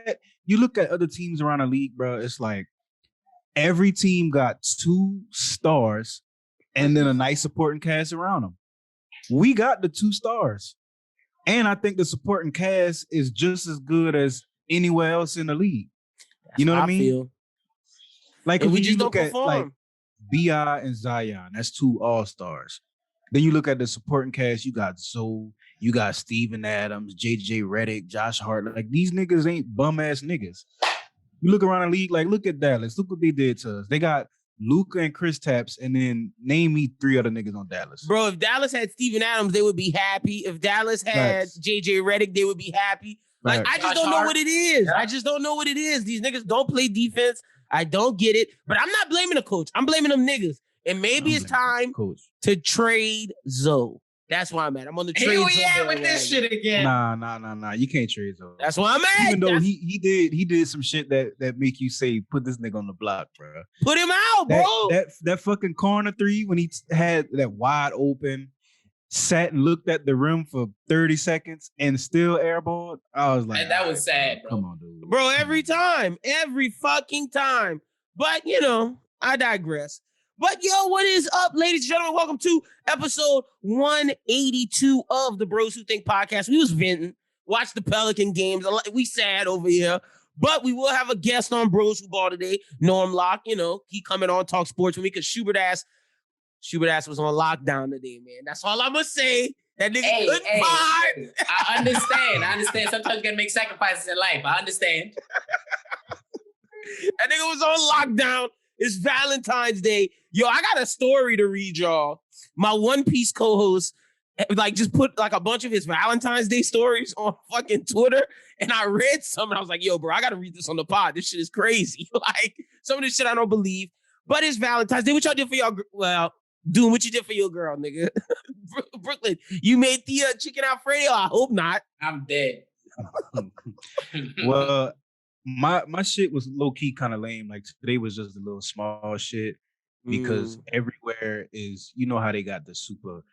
at other teams around the league, bro. It's like every team got 2 stars and then a nice supporting cast around them. We got the 2 stars. And I think the supporting cast is just as good as anywhere else in the league. You know what I mean? Feel. Like and when we just you look don't at perform. like B.I. and Zion, that's 2 all-stars. Then you look at the supporting cast, you got Zoe, you got Steven Adams, J.J. Redick, Josh Hart. Like these niggas ain't bum-ass niggas. You look around the league, like look at Dallas. Look what they did to us. They got Luka and Chris Tapps, and then name me 3 other niggas on Dallas. Bro, if Dallas had Steven Adams, they would be happy. If Dallas had J.J. Redick, they would be happy. Like, I just don't know what it is. Yeah. I just don't know what it is. These niggas don't play defense. I don't get it. But I'm not blaming the coach. I'm blaming them niggas. And maybe it's time to trade Zoe. That's why I'm at. I'm on the trade. Here we at with this shit again. Nah. You can't trade Zoe. That's why I'm at. Even though he did some shit that make you say, put this nigga on the block, bro. Put him out, bro. That fucking corner 3 when he had that wide open, sat and looked at the rim for 30 seconds and still airballed. I was like, and that was sad, bro. Come on, dude. Bro, every fucking time. But, I digress. But, what is up, ladies and gentlemen? Welcome to episode 182 of the Bros Who Think Podcast. We was venting, watched the Pelican games. We sad over here. But we will have a guest on Bros Who Ball today, Norman Locke. He coming on, talk sports with me because Schubert ass was on lockdown today, man. That's all I'm going to say. That nigga couldn't vibe. I understand. Sometimes you got to make sacrifices in life. I understand. That nigga was on lockdown. It's Valentine's Day. Yo, I got a story to read, y'all. My One Piece co-host, just put a bunch of his Valentine's Day stories on fucking Twitter. And I read some and I was like, yo, bro, I got to read this on the pod. This shit is crazy. Some of this shit I don't believe. But it's Valentine's Day. What y'all did for y'all? Well, doing what you did for your girl, nigga. Brooklyn, you made the chicken Alfredo? I hope not. I'm dead. Well, my shit was low-key kind of lame. Like today was just a little small shit because everywhere is, you know how they got the super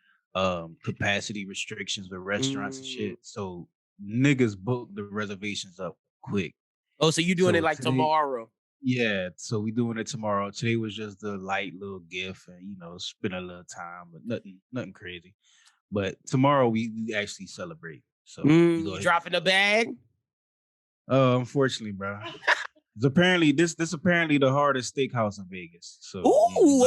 capacity restrictions with restaurants and shit. So niggas book the reservations up quick. Oh, so you doing it like today, tomorrow? Yeah, so we doing it tomorrow. Today was just a light little gift and, spend a little time, but nothing crazy. But tomorrow we actually celebrate. So you dropping a bag? Unfortunately, bro. Apparently this apparently the hardest steakhouse in Vegas. So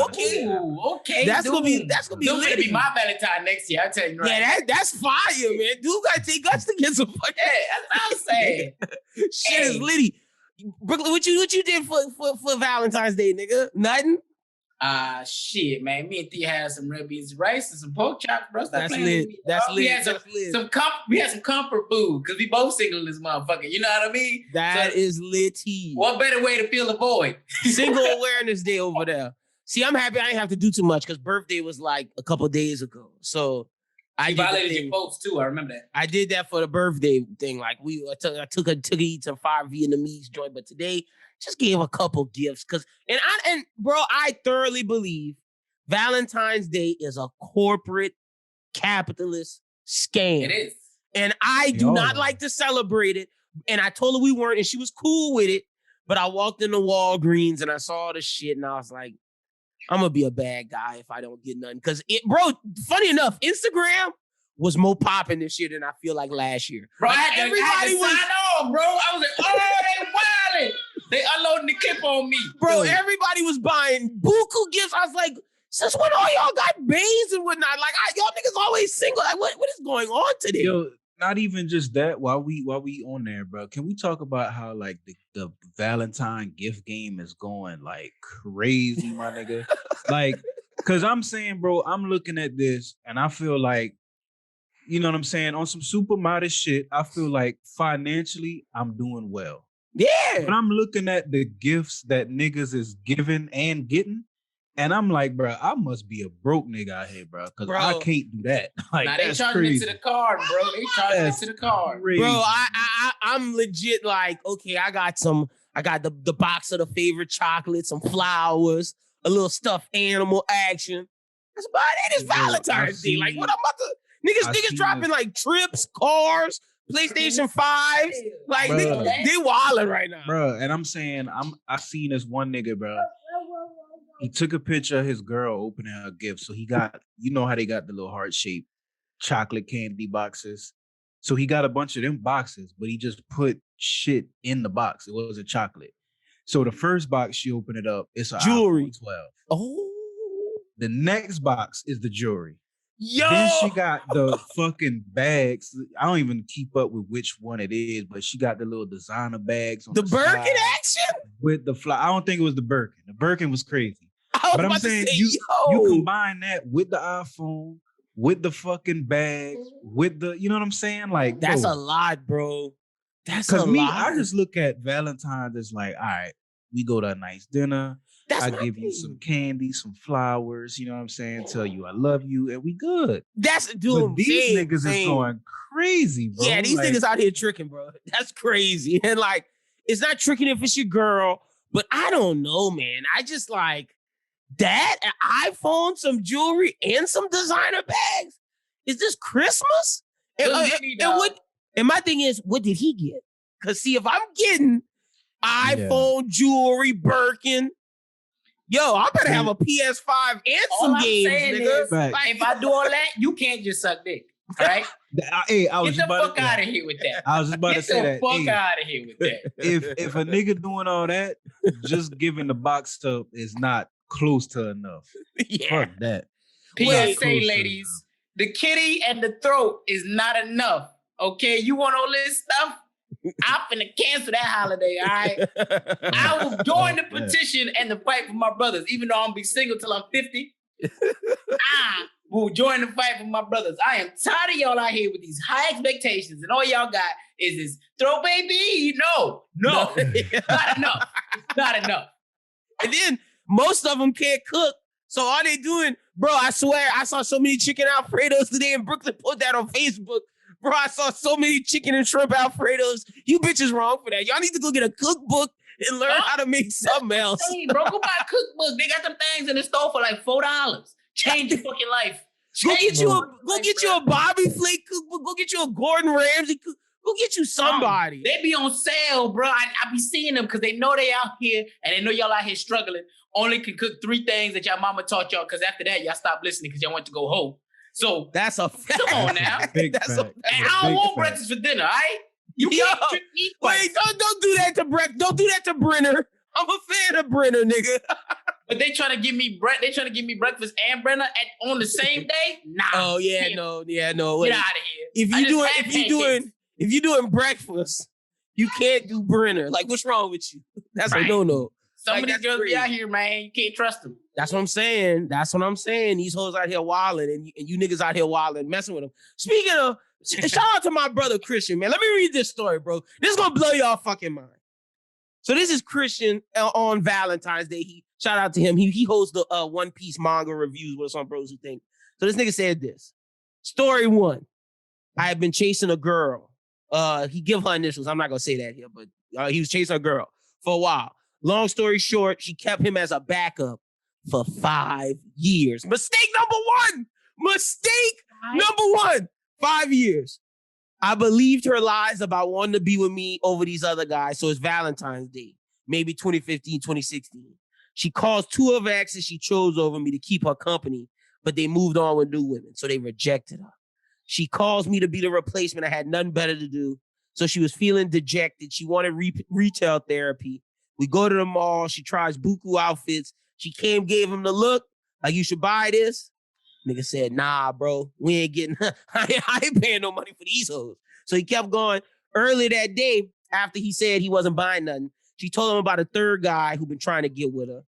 okay. That's gonna be gonna be my Valentine next year. I tell you right. Yeah, that's fire, man. Dude gotta take us to get some fucking. Yeah, that's what I'm saying. Shit is litty. Brooklyn, what you did for Valentine's Day, nigga? Nothing? Shit, man. Me and Thea had some red beans and rice and some pork chops, bro. That's lit. That's lit. We had some comfort food because we both single in this motherfucker. You know what I mean? That is litty. What better way to fill a void? Single Awareness Day over there. See, I'm happy I didn't have to do too much because birthday was like a couple days ago. So I violated your folks too. I remember that. I did that for the birthday thing. Like I took her to eat some fire Vietnamese joint, but today just gave a couple gifts and bro, I thoroughly believe Valentine's Day is a corporate capitalist scam. It is, and I do not like to celebrate it. And I told her we weren't, and she was cool with it. But I walked into Walgreens and I saw the shit, and I was like, I'm gonna be a bad guy if I don't get nothing. Cause funny enough, Instagram was more popping this year than I feel like last year. Bro, like everybody was sign on, bro. I was like, oh, they wildin'. They unloading the clip on me. Bro, everybody was buying buku gifts. I was like, since when all y'all got babes and whatnot? Like, y'all niggas always single. Like, what is going on today? Yo, not even just that. While we on there, bro, can we talk about how like the Valentine gift game is going like crazy, my nigga? Like, cause I'm saying, bro, I'm looking at this and I feel like, you know what I'm saying? On some super modest shit, I feel like financially I'm doing well. Yeah. But I'm looking at the gifts that niggas is giving and getting, and I'm like, bro, I must be a broke nigga out here, bro, because I can't do that. Like, now they charging it to the card, bro. They charging it to the card. Bro, I'm legit like, okay, I got the box of the favorite chocolate, some flowers, a little stuffed animal action. That's about it. It's Valentine's Day. Like, what I'm about to... Niggas dropping like trips, cars, PlayStation 5s. Like, Bruh. they wilding right now. Bro, and I'm saying, I seen this one nigga, bro. He took a picture of his girl opening her gift. So he got, you know how they got the little heart-shaped chocolate candy boxes. So he got a bunch of them boxes, but he just put shit in the box. It wasn't chocolate. So the first box, she opened it up. It's a Jewelry. iPhone 12. Oh. The next box is the jewelry. Yo. Then she got the fucking bags. I don't even keep up with which one it is, but she got the little designer bags. On the Birkin side action? with the fly. I don't think it was the Birkin. The Birkin was crazy. But I'm saying say, you combine that with the iPhone, with the fucking bags, with the, you know what I'm saying? Like, that's bro, a lot, bro. That's a because me, lot. I just look at Valentine's as like, all right, we go to a nice dinner. That's I my give you thing. some candy, some flowers, you know what I'm saying? Tell you I love you, and we good. That's But dude. these niggas is going crazy, bro. Yeah, these like, niggas out here tricking, bro. That's crazy. And like, it's not tricking if it's your girl, but I don't know, man. I just like that, an iPhone, some jewelry, and some designer bags. Is this Christmas? And my thing is, what did he get? Because see, if I'm getting iPhone, jewelry, Birkin, yo, I better have a PS5 and some games, nigga. Like, if I do all that, you can't just suck dick. All right? Hey, I was Get the about fuck to, out of here with that. I was just about to say that. Get the fuck Hey, out of here with that. if a nigga doing all that, just giving the box stuff is not close to enough. Yeah. Fuck that. PSA, Close to ladies, the kitty and the throat is not enough. Okay, you want all this stuff? I'm finna cancel that holiday, all right? I will join the petition and the fight for my brothers, even though I'm gonna be single till I'm 50. I will join the fight for my brothers. I am tired of y'all out here with these high expectations, and all y'all got is this throw baby. No, not enough. Not enough. And then most of them can't cook. So all they doing, bro, I swear, I saw so many chicken Alfredos today in Brooklyn. Put that on Facebook. Bro, I saw so many chicken and shrimp Alfredos. You bitches wrong for that. Y'all need to go get a cookbook and learn how to make something else. Hey, bro, go buy a cookbook. They got them things in the store for like $4. Change your fucking life. Go get you a Bobby Flake cookbook. Go get you a Gordon Ramsay cookbook. Go get you somebody. They be on sale, bro. I be seeing them because they know they out here and they know y'all out here struggling. Only can cook 3 things that y'all mama taught y'all because after that, y'all stopped listening because y'all went to go home. So that's a fact. Come on now. That's and I don't want breakfast for dinner, all right? You can't eat wait, don't do that to Brett. Don't do that to Brenner. I'm a fan of Brenner, nigga. But they trying to give me breakfast and Brenner on the same day? Nah. Oh yeah, no. Wait. Get out of here. If you doing breakfast, you can't do Brenner. Like, what's wrong with you? That's right. I know. Some of these girls be out here, man. You can't trust them. That's what I'm saying. These hoes out here wilding, and you niggas out here wilding, messing with them. Speaking of, shout out to my brother Christian, man. Let me read this story, bro. This is gonna blow y'all fucking mind. So this is Christian on Valentine's Day. Shout out to him. He hosts the One Piece manga reviews with us on Bros Who Think. So this nigga said this. Story 1. I had been chasing a girl. He give her initials. I'm not gonna say that here, but he was chasing a girl for a while. Long story short, she kept him as a backup for 5 years. Mistake number 1. 5 years. I believed her lies about wanting to be with me over these other guys. So it's Valentine's Day, maybe 2015, 2016. She calls 2 of her exes she chose over me to keep her company, but they moved on with new women, so they rejected her. She calls me to be the replacement. I had nothing better to do. So she was feeling dejected. She wanted retail therapy. We go to the mall. She tries buku outfits. She gave him the look, like, you should buy this. Nigga said, nah, bro, we ain't getting, I ain't paying no money for these hoes. So he kept going. Earlier that day, after he said he wasn't buying nothing, she told him about a third guy who been trying to get with her.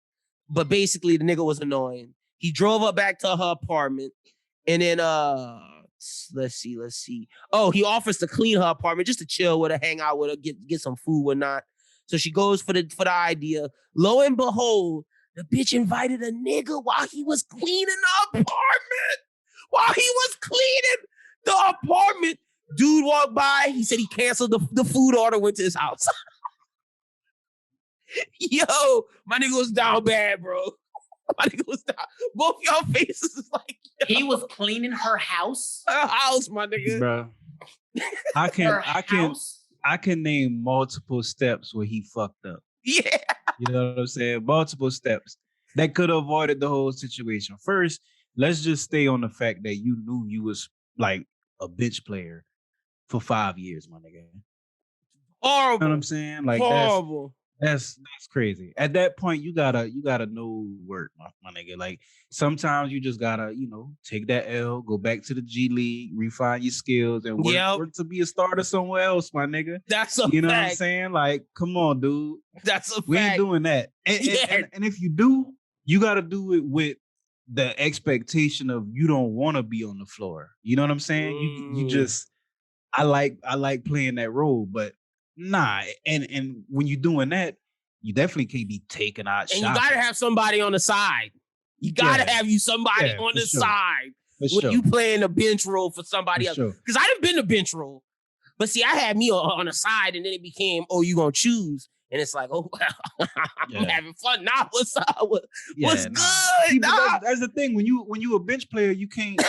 But basically, the nigga was annoying. He drove her back to her apartment. And then, let's see. Oh, he offers to clean her apartment just to chill with her, hang out with her, get some food, whatnot. So she goes for the idea. Lo and behold, the bitch invited a nigga while he was cleaning the apartment. Dude walked by. He said he canceled the food order, went to his house. Yo, my nigga was down bad, bro. My nigga was down. Both y'all faces is like, yo. He was cleaning her house? Her house, my nigga. Bro. I Her can house. I can name multiple steps where he fucked up. Yeah. You know what I'm saying? Multiple steps that could have avoided the whole situation. First, let's just stay on the fact that you knew you was like a bench player for 5 years, my nigga. You know Horrible. what I'm saying? Like Horrible. that's crazy. At that point, you gotta know work, my nigga. Like sometimes you just gotta, take that L, go back to the G League, refine your skills, and work to be a starter somewhere else, my nigga. That's a You know what I'm fact. saying? Like, come on, dude. That's a We ain't fact. doing that. And if you do, you gotta do it with the expectation of you don't want to be on the floor. You know what I'm saying? You just I like playing that role, but nah. And when you're doing that, you definitely can't be taking out shots. And you gotta have somebody on the side. You gotta have somebody on the side when you playing a bench role for somebody else. Because I done been a bench role, but see, I had me on the side, and then it became, you gonna choose. And it's like, oh, well, I'm having fun now. What's up? What's good? See, that's the thing. When you a bench player, you can't.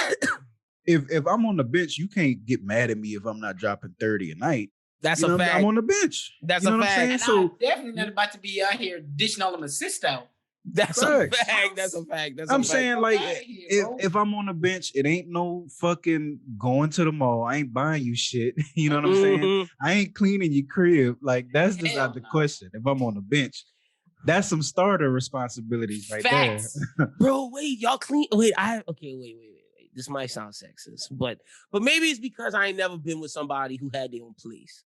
If I'm on the bench, you can't get mad at me if I'm not dropping 30 a night. That's a fact. I'm on the bench. That's a fact. And so I'm definitely not about to be out here dishing all them assists out. That's a fact. That's a fact. I'm saying, like, if I'm on the bench, it ain't no fucking going to the mall. I ain't buying you shit. You know what I'm saying? I ain't cleaning your crib. Like, that's just out the question. If I'm on the bench, that's some starter responsibilities right there. Bro, wait, y'all clean. Wait. This might sound sexist, but maybe it's because I ain't never been with somebody who had their own place.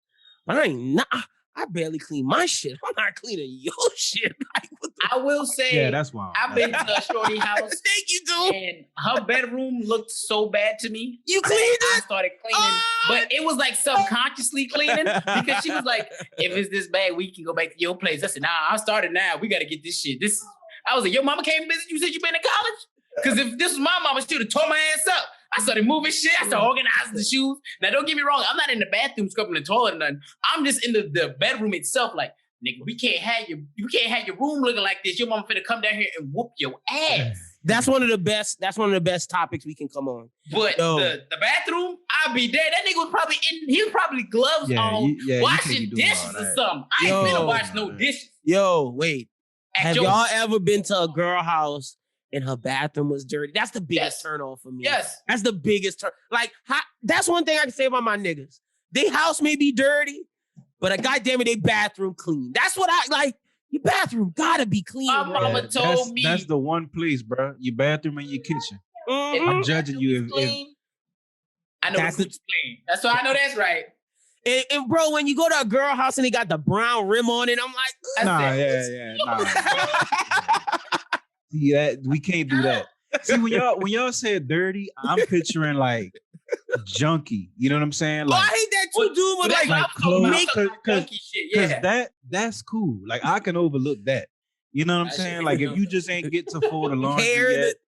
But I barely clean my shit. I'm not cleaning your shit. Like, I will say, that's wild. I've been to a shorty house. Thank you, dude. And her bedroom looked so bad to me. You cleaned it? I started cleaning, but it was like subconsciously cleaning because she was like, "If it's this bad, we can go back to your place." I said, "Nah, I started now. We got to get this shit." I was like, "Your mama came visit. You said you been in college." Because if this was my mama, she would have tore my ass up. I started moving shit. I started organizing the shoes. Now, don't get me wrong. I'm not in the bathroom scrubbing the toilet or nothing. I'm just in the bedroom itself. Like, nigga, we can't have your room looking like this. Your mama finna come down here and whoop your ass. That's one of the best topics we can come on. But the bathroom, I'll be there. That nigga was probably gloves on, washing dishes or something. I ain't finna wash no dishes. Yo, wait. Have y'all ever been to a girl house and her bathroom was dirty? That's the biggest turn off for me. Yes. That's the biggest turn. Like, that's one thing I can say about my niggas. They house may be dirty, but goddamn it, they bathroom clean. That's what I like. Your bathroom gotta be clean. My mama told me. That's the one place, bro. Your bathroom and your kitchen. Mm-hmm. I'm judging you if I know it's clean. That's why I know that's right. And bro, when you go to a girl house and they got the brown rim on it, I'm like, nah. See that we can't do that. See when y'all said dirty, I'm picturing like junky. You know what I'm saying? Like, I hate that too, dude. But like clothes, junky shit. Cause that's cool. Like I can overlook that. You know what I'm saying? Like if you just ain't get to fold the laundry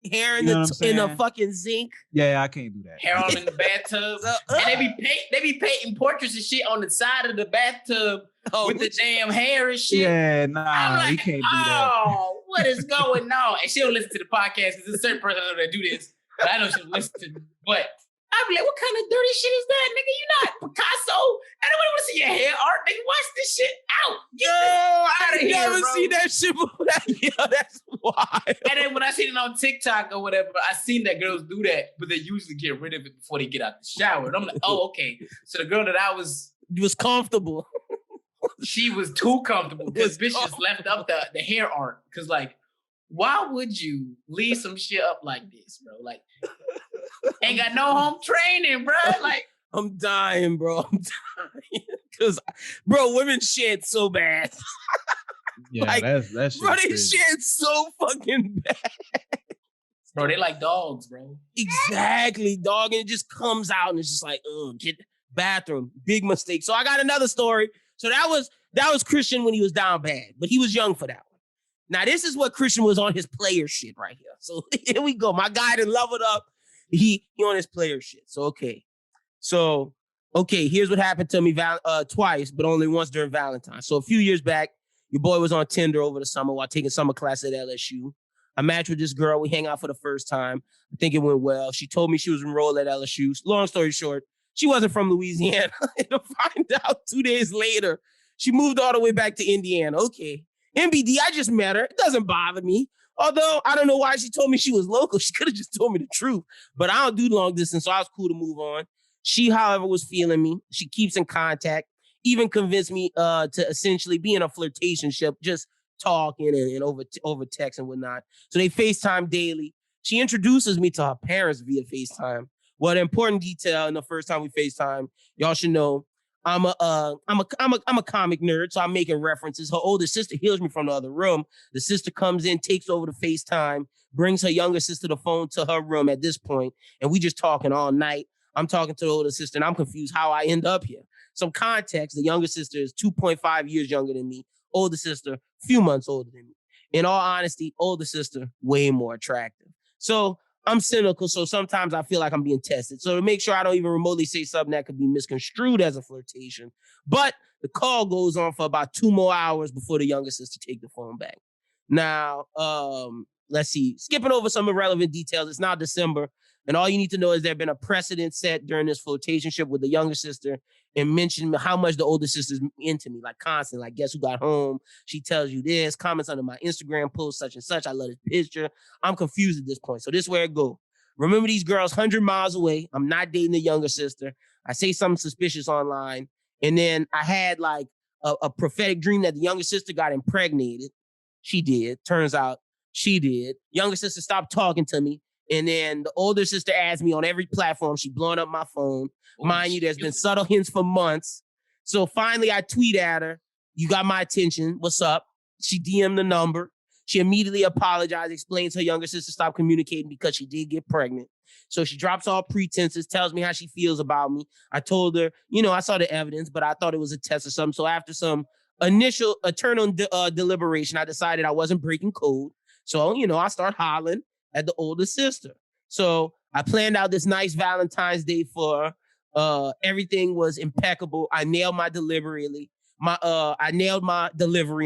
hair in the fucking zinc. Yeah, I can't do that. Hair on in the bathtub, and they be painting portraits and shit on the side of the bathtub with the damn hair and shit. Yeah, nah, like, you can't do that. Oh, what is going on? And she don't listen to the podcast because there's a certain person that do this, but I know she'll listen to. But I'd be like, what kind of dirty shit is that, nigga? You not Picasso. I don't want to see your hair art, nigga. Watch this shit out. I never seen that shit before. Yo, that's wild. And then when I seen it on TikTok or whatever, I seen that girls do that, but they usually get rid of it before they get out the shower. And I'm like, oh, okay. So the girl that I was comfortable. She was too comfortable because bitch just left up the hair art. Because like, why would you leave some shit up like this, bro? Like, ain't got no home training, bro. Like, I'm dying, bro. I'm dying. Because, bro, women shit so bad. Yeah, like, that's bro, they shit so fucking bad. Bro, they like dogs, bro. Exactly, dog. And it just comes out and it's just like, get bathroom. Big mistake. So I got another story. So that was Christian when he was down bad, but he was young for that one. Now, this is what Christian was on his player shit right here. So here we go. My guy done leveled up. He on his player shit. So, okay. So, here's what happened to me twice, but only once during Valentine's. So a few years back, your boy was on Tinder over the summer while taking summer class at LSU. I matched with this girl. We hang out for the first time. I think it went well. She told me she was enrolled at LSU. Long story short, She wasn't from Louisiana. And to find out 2 days later, she moved all the way back to Indiana. Okay. MBD, I just met her. It doesn't bother me. Although I don't know why she told me she was local. She could have just told me the truth. But I don't do long distance, so I was cool to move on. She, however, was feeling me. She keeps in contact, even convinced me to essentially be in a flirtationship, just talking and over text and whatnot. So they FaceTime daily. She introduces me to her parents via FaceTime. Well, the important detail in the first time we FaceTime, y'all should know, I'm a comic nerd, so I'm making references. Her older sister hears me from the other room. The sister comes in, takes over the FaceTime, brings her younger sister the phone to her room at this point, and we just talking all night. I'm talking to the older sister, and I'm confused how I end up here. Some context, the younger sister is 2.5 years younger than me. Older sister, a few months older than me. In all honesty, older sister, way more attractive. So I'm cynical, so sometimes I feel like I'm being tested. So to make sure I don't even remotely say something that could be misconstrued as a flirtation. But the call goes on for about 2 more hours before the younger sister take the phone back. Now, let's see. Skipping over some irrelevant details. It's now December. And all you need to know is there had been a precedent set during this flirtationship with the younger sister and mentioned how much the older sister's into me, like constantly, like, guess who got home? She tells you this, comments under my Instagram post, such and such. I love this picture. I'm confused at this point. So this is where it go. Remember these girls 100 miles away. I'm not dating the younger sister. I say something suspicious online. And then I had like a prophetic dream that the younger sister got impregnated. She did. Turns out she did. Younger sister stopped talking to me. And then the older sister asked me on every platform. She blowing up my phone. Mind you, there's been subtle hints for months. So finally, I tweet at her. You got my attention. What's up? She DM'd the number. She immediately apologized, explains her younger sister stopped communicating because she did get pregnant. So she drops all pretenses, tells me how she feels about me. I told her, I saw the evidence, but I thought it was a test or something. So after some initial eternal deliberation, I decided I wasn't breaking code. So, I start hollering at the older sister. So I planned out this nice Valentine's Day for her. Everything was impeccable. I nailed my delivery and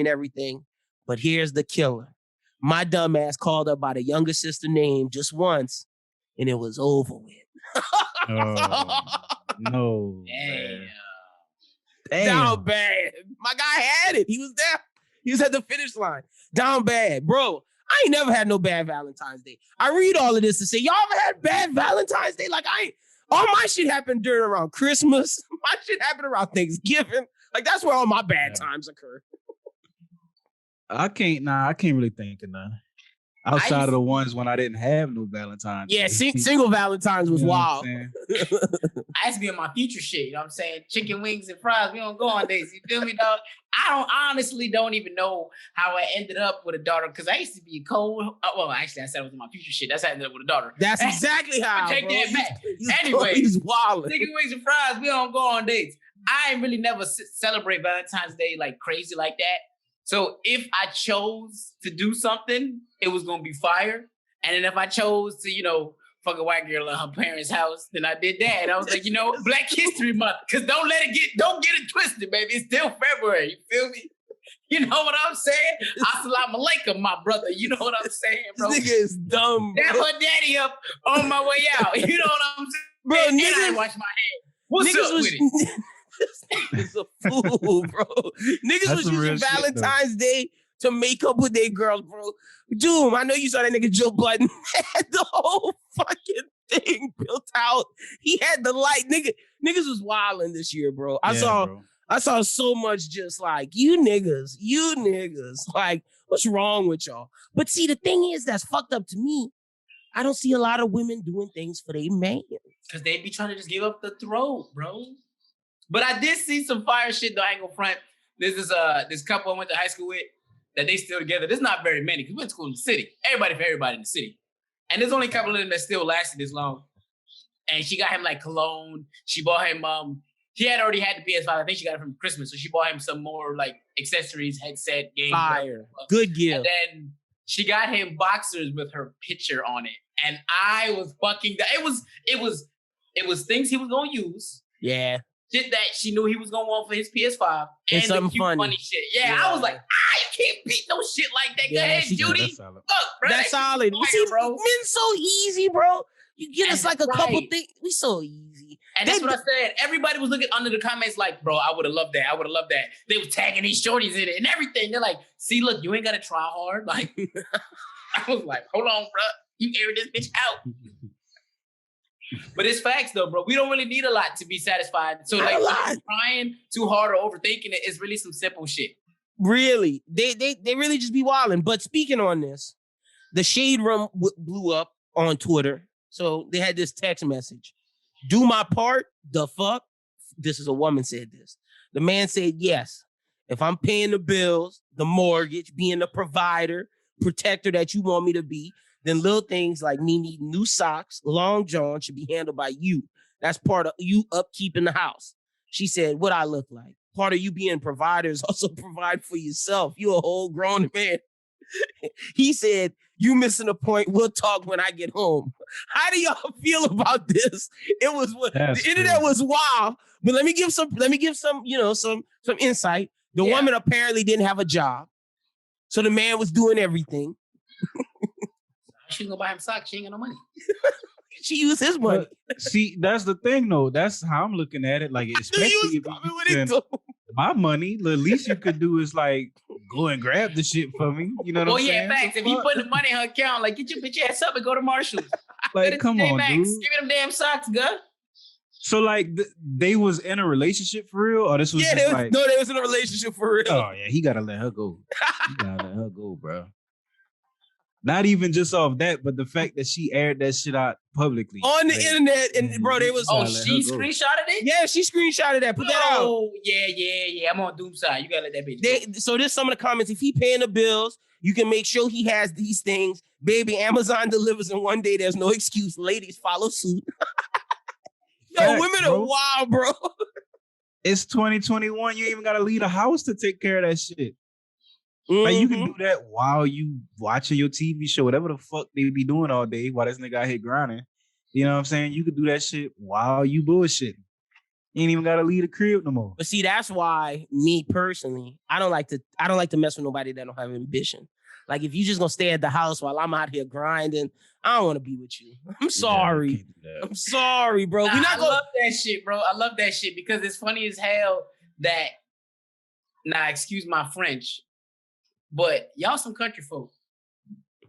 everything. But here's the killer. My dumbass called her by the younger sister name just once, and it was over with. Oh, no. Damn. Down bad. My guy had it. He was there. He was at the finish line. Down bad. Bro, I ain't never had no bad Valentine's Day. I read all of this to say, y'all ever had bad Valentine's Day? Like, all my shit happened around Christmas. My shit happened around Thanksgiving. Like, that's where all my bad times occur. I can't really think of none. Outside of the ones when I didn't have no Valentine's. Yeah, single Valentine's was wild. I used to be on my future shit, you know what I'm saying? Chicken wings and fries, we don't go on dates. You feel me, dog? I honestly don't even know how I ended up with a daughter, because I used to be cold. Well, actually, I said it was my future shit. That's how I ended up with a daughter. That's exactly how. Take that back. Anyway, he's wild. Chicken wings and fries, we don't go on dates. I ain't really never celebrate Valentine's Day like crazy like that. So if I chose to do something, it was gonna be fire. And then if I chose to, fuck a white girl at her parents' house, then I did that. And I was like, Black History Month. Cause don't get it twisted, baby. It's still February. You feel me? You know what I'm saying? Assalamu alaikum, my brother. You know what I'm saying, bro? This nigga is dumb. Dap her daddy up on my way out. You know what I'm saying? Bro, and niggas, I wash my head. What's up with it? This nigga's a fool, bro. Niggas was using Valentine's Day to make up with their girls, bro. Doom, I know you saw that nigga Joe Budden had the whole fucking thing built out. He had the light. Niggas was wilding this year, bro. I saw so much just like, you niggas. Like, what's wrong with y'all? But see, the thing is that's fucked up to me. I don't see a lot of women doing things for their man. Because they be trying to just give up the throat, bro. But I did see some fire shit, though. I ain't gonna front. This is this couple I went to high school with that they still together. There's not very many because we went to school in the city. Everybody for everybody in the city. And there's only a couple of them that still lasted this long. And she got him like cologne. She bought him, he had already had the PS5. I think she got it from Christmas. So she bought him some more like accessories, headset, game. Fire. Good gift. And then she got him boxers with her picture on it. And I was fucking, it was things he was gonna use. Yeah. Shit that she knew he was gonna want for his PS5 and the cute funny shit. Yeah, I was like, you can't beat no shit like that. Go ahead, Judy. Look, bro, that's solid. See, bro. Men's so easy, bro. You get us like a couple things. We so easy. And that's what I said. Everybody was looking under the comments like, bro, I would have loved that. I would have loved that. They were tagging these shorties in it and everything. They're like, see, look, you ain't got to try hard. Like, I was like, hold on, bro. You aired this bitch out. But it's facts, though, bro. We don't really need a lot to be satisfied. So, like, trying too hard or overthinking it is really some simple shit. Really. They really just be wilding. But speaking on this, the Shade Room blew up on Twitter. So they had this text message. Do my part, the fuck? This is a woman said this. The man said, yes. If I'm paying the bills, the mortgage, being the provider, protector that you want me to be, then little things like me needing new socks, long john should be handled by you. That's part of you upkeeping the house. She said, what I look like. Part of you being provider is also provide for yourself. You a whole grown man. He said, you missing a point. We'll talk when I get home. How do y'all feel about this? It was the internet was wild. But let me give some, some insight. The woman apparently didn't have a job. So the man was doing everything. She gonna buy him socks. She ain't got no money. She used his money. But, see, that's the thing though. That's how I'm looking at it. Like, especially if you spend my money, the least you could do is like go and grab the shit for me. You know what I'm saying? Facts. If you put the money in her account, like get your bitch ass up and go to Marshall's. Like, come on, dude. Give me them damn socks, girl. So like they was in a relationship for real, or this was just like they was in a relationship for real. Oh yeah, he gotta let her go. He gotta let her go, bro. Not even just off that, but the fact that she aired that shit out publicly on the internet, and bro, they was. Oh, she screenshotted it. Yeah, she screenshotted that. Put that out. Oh yeah. I'm on Doom side. You gotta let that bitch. So there's some of the comments. If he paying the bills, you can make sure he has these things. Baby, Amazon delivers in one day. There's no excuse. Ladies, follow suit. Yo, women are wild, bro. It's 2021. You ain't even gotta leave the house to take care of that shit. Mm-hmm. Like, you can do that while you watching your TV show, whatever the fuck they be doing all day while this nigga out here grinding. You know what I'm saying? You could do that shit while you bullshitting. You ain't even gotta leave the crib no more. But see, that's why me personally, I don't like to mess with nobody that don't have ambition. Like, if you just gonna stay at the house while I'm out here grinding, I don't want to be with you. I'm sorry. I'm sorry, bro. I love that shit, bro. I love that shit because it's funny as hell that. Excuse my French. But y'all some country folk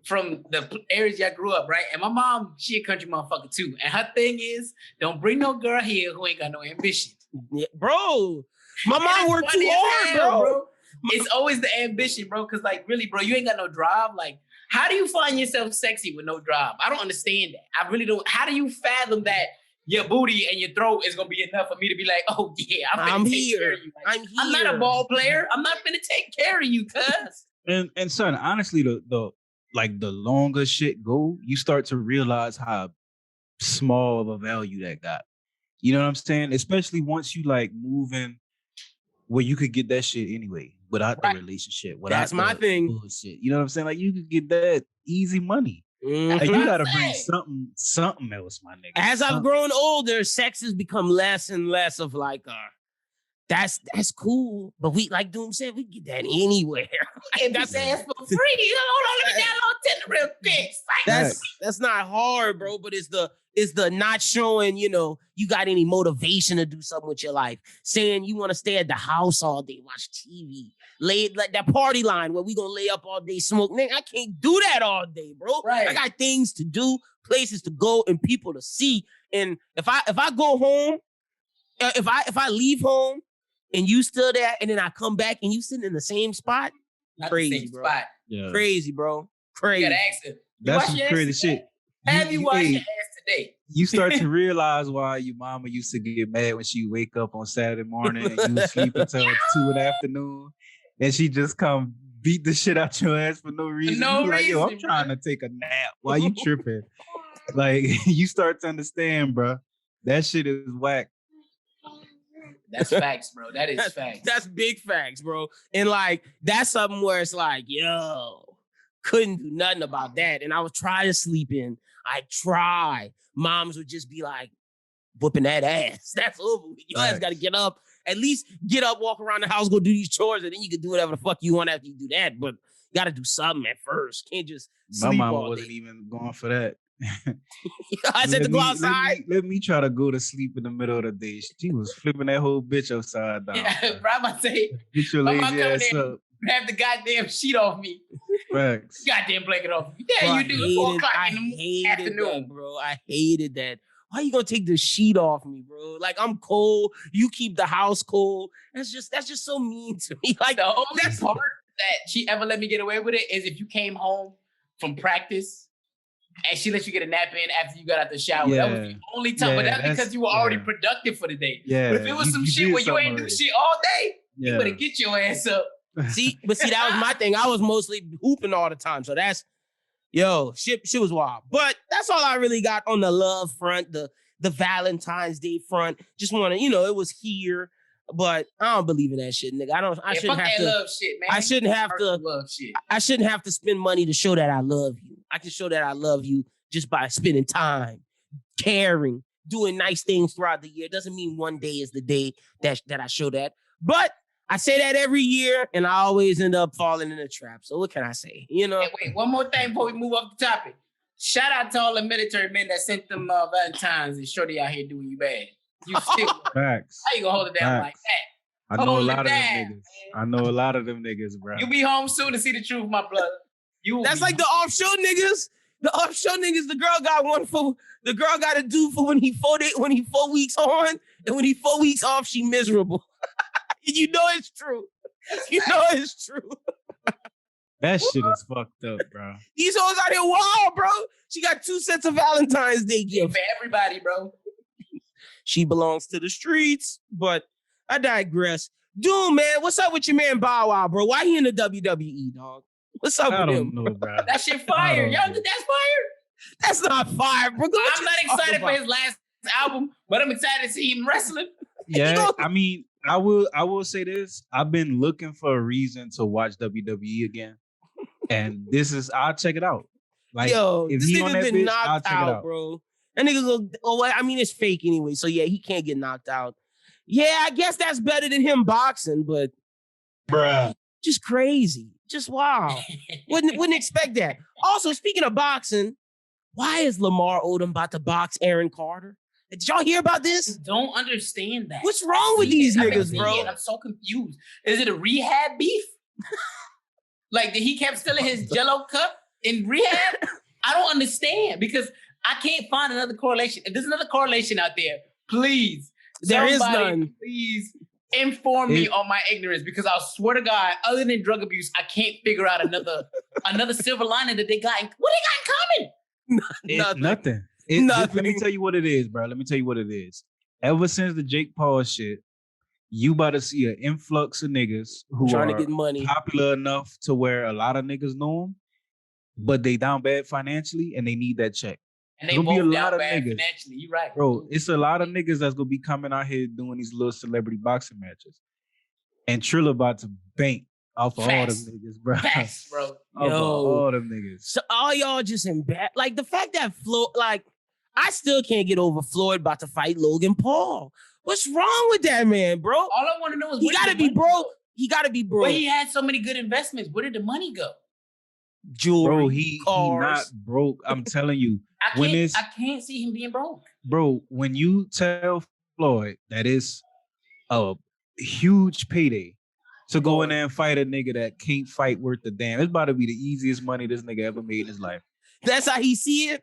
from the areas y'all grew up, right? And my mom, she a country motherfucker too. And her thing is, don't bring no girl here who ain't got no ambition. Yeah, bro, my mom worked too hard, bro. It's always the ambition, bro. Because like, really, bro, you ain't got no drive. Like, how do you find yourself sexy with no drive? I don't understand that. I really don't. How do you fathom that your booty and your throat is gonna be enough for me to be like, oh yeah, I'm here. Care of you. Like, I'm not a ball player. I'm not gonna take care of you, cuz. And son, honestly, the longer shit go, you start to realize how small of a value that got. You know what I'm saying? Especially once you like moving where you could get that shit anyway without the relationship. That's my thing. Bullshit. You know what I'm saying? Like, you could get that easy money. Mm-hmm. Like, you gotta bring something else, my nigga. As I've grown older, sex has become less and less of like that's cool, but we, like Doom said, we get that anywhere. That's ass for free. Hold on, let me download Tinder real quick. That's not hard, bro. But it's the not showing, you got any motivation to do something with your life. Saying you want to stay at the house all day, watch TV, lay like that party line where we gonna lay up all day, smoke. Nigga, I can't do that all day, bro. Right. I got things to do, places to go, and people to see. And if I go home, if I leave home. And you still there, and then I come back, and you sitting in the same spot. Not crazy, the same bro. Spot. Yeah. Crazy, bro. Crazy. You gotta ask him. That's some crazy shit. Have you washed your ass today? You start to realize why your mama used to get mad when she wake up on Saturday morning and you sleep until 2 in the afternoon, and she just come beat the shit out your ass for no reason. Like, yo, I'm trying to take a nap. Why you tripping? Like, you start to understand, bro. That shit is whack. That's facts, bro. That is facts. That's big facts, bro. And like, that's something where it's like, yo, couldn't do nothing about that. And I would try to sleep in. I try. Moms would just be like, whooping that ass. That's over with. Your ass got to get up. At least get up, walk around the house, go do these chores, and then you can do whatever the fuck you want after you do that. But you got to do something at first. Can't just sleep. My mama all wasn't day. even going for that. I said to go outside. Let me try to go to sleep in the middle of the day. She was flipping that whole bitch upside down. Yeah, bro, I'm about to say, get your lazy ass up. Grab the goddamn sheet off me. Facts. Goddamn blanket off me. Yeah, Bro, you do 4 o'clock in the afternoon, afternoon, bro. I hated that. Why you gonna take the sheet off me, bro? Like I'm cold. You keep the house cold. That's just so mean to me. Like the only part that she ever let me get away with it is if you came home from practice and she let you get a nap in after you got out the shower. Yeah. That was the only time. Yeah, but that's because you were already productive for the day. Yeah. But if it was some shit where you ain't do shit all day, you better get your ass up. See, that was my thing. I was mostly hooping all the time. So that's, shit was wild. But that's all I really got on the love front, the Valentine's Day front. Just want to, it was here. But I don't believe in that shit, nigga. I shouldn't have to love shit, man. I shouldn't have to love shit. I shouldn't have to spend money to show that I love you. I can show that I love you just by spending time, caring, doing nice things throughout the year. It doesn't mean one day is the day that I show that. But I say that every year, and I always end up falling in a trap. So what can I say? Hey, wait, one more thing before we move off the topic. Shout out to all the military men that sent them Valentines and shorty out here doing you bad. You still Facts. How you gonna hold it down like that? I know a lot of them niggas. I know a lot of them niggas, bro. You'll be home soon to see the truth, my brother. That's like the offshore niggas. The offshore niggas, the girl got a dude for when he 4 weeks on, and when he 4 weeks off, she miserable. You know it's true. You know it's true. That shit is fucked up, bro. These hoes out here wild, bro. She got 2 sets of Valentine's Day gifts. For everybody, bro. She belongs to the streets, but I digress. Dude, man, what's up with your man Bow Wow, bro? Why he in the WWE, dog? What's up with him? I don't know, bro. That shit fire. Y'all think that's fire? That's not fire, bro. I'm not excited for his last album, but I'm excited to see him wrestling. Yeah, I mean, I will say this. I've been looking for a reason to watch WWE again. And I'll check it out. Like, if this he on nigga that been bitch, knocked I'll check it out, bro. That nigga it's fake anyway. So yeah, he can't get knocked out. Yeah, I guess that's better than him boxing, but bruh, just crazy. Just wow. Wouldn't expect that. Also, speaking of boxing, why is Lamar Odom about to box Aaron Carter? Did y'all hear about this? Don't understand that. What's wrong with these niggas, bro? I'm so confused. Is it a rehab beef? Like, did he kept stealing his Jell-O cup in rehab? I don't understand because I can't find another correlation. If there's another correlation out there, please. There is none. Please inform me on my ignorance because I swear to God, other than drug abuse, I can't figure out another silver lining that they got. What they got in common? Nothing. Nothing. Let me tell you what it is, bro. Let me tell you what it is. Ever since the Jake Paul shit, you about to see an influx of niggas who trying are to get money, popular enough to where a lot of niggas know them, but they down bad financially and they need that check. And they both down bad financially. You right, bro. It's a lot of niggas that's gonna be coming out here doing these little celebrity boxing matches, and Trill about to bank off of all them niggas, bro. Facts, bro. All them niggas. So all y'all just in bad. Like the fact that I still can't get over Floyd about to fight Logan Paul. What's wrong with that man, bro? All I want to know is he gotta be broke. He gotta be broke. But he had so many good investments. Where did the money go? Jewelry, bro, he not broke. I'm telling you. I can't see him being broke. Bro, when you tell Floyd that it's a huge payday to go in there and fight a nigga that can't fight worth the damn, it's about to be the easiest money this nigga ever made in his life. That's how he see it.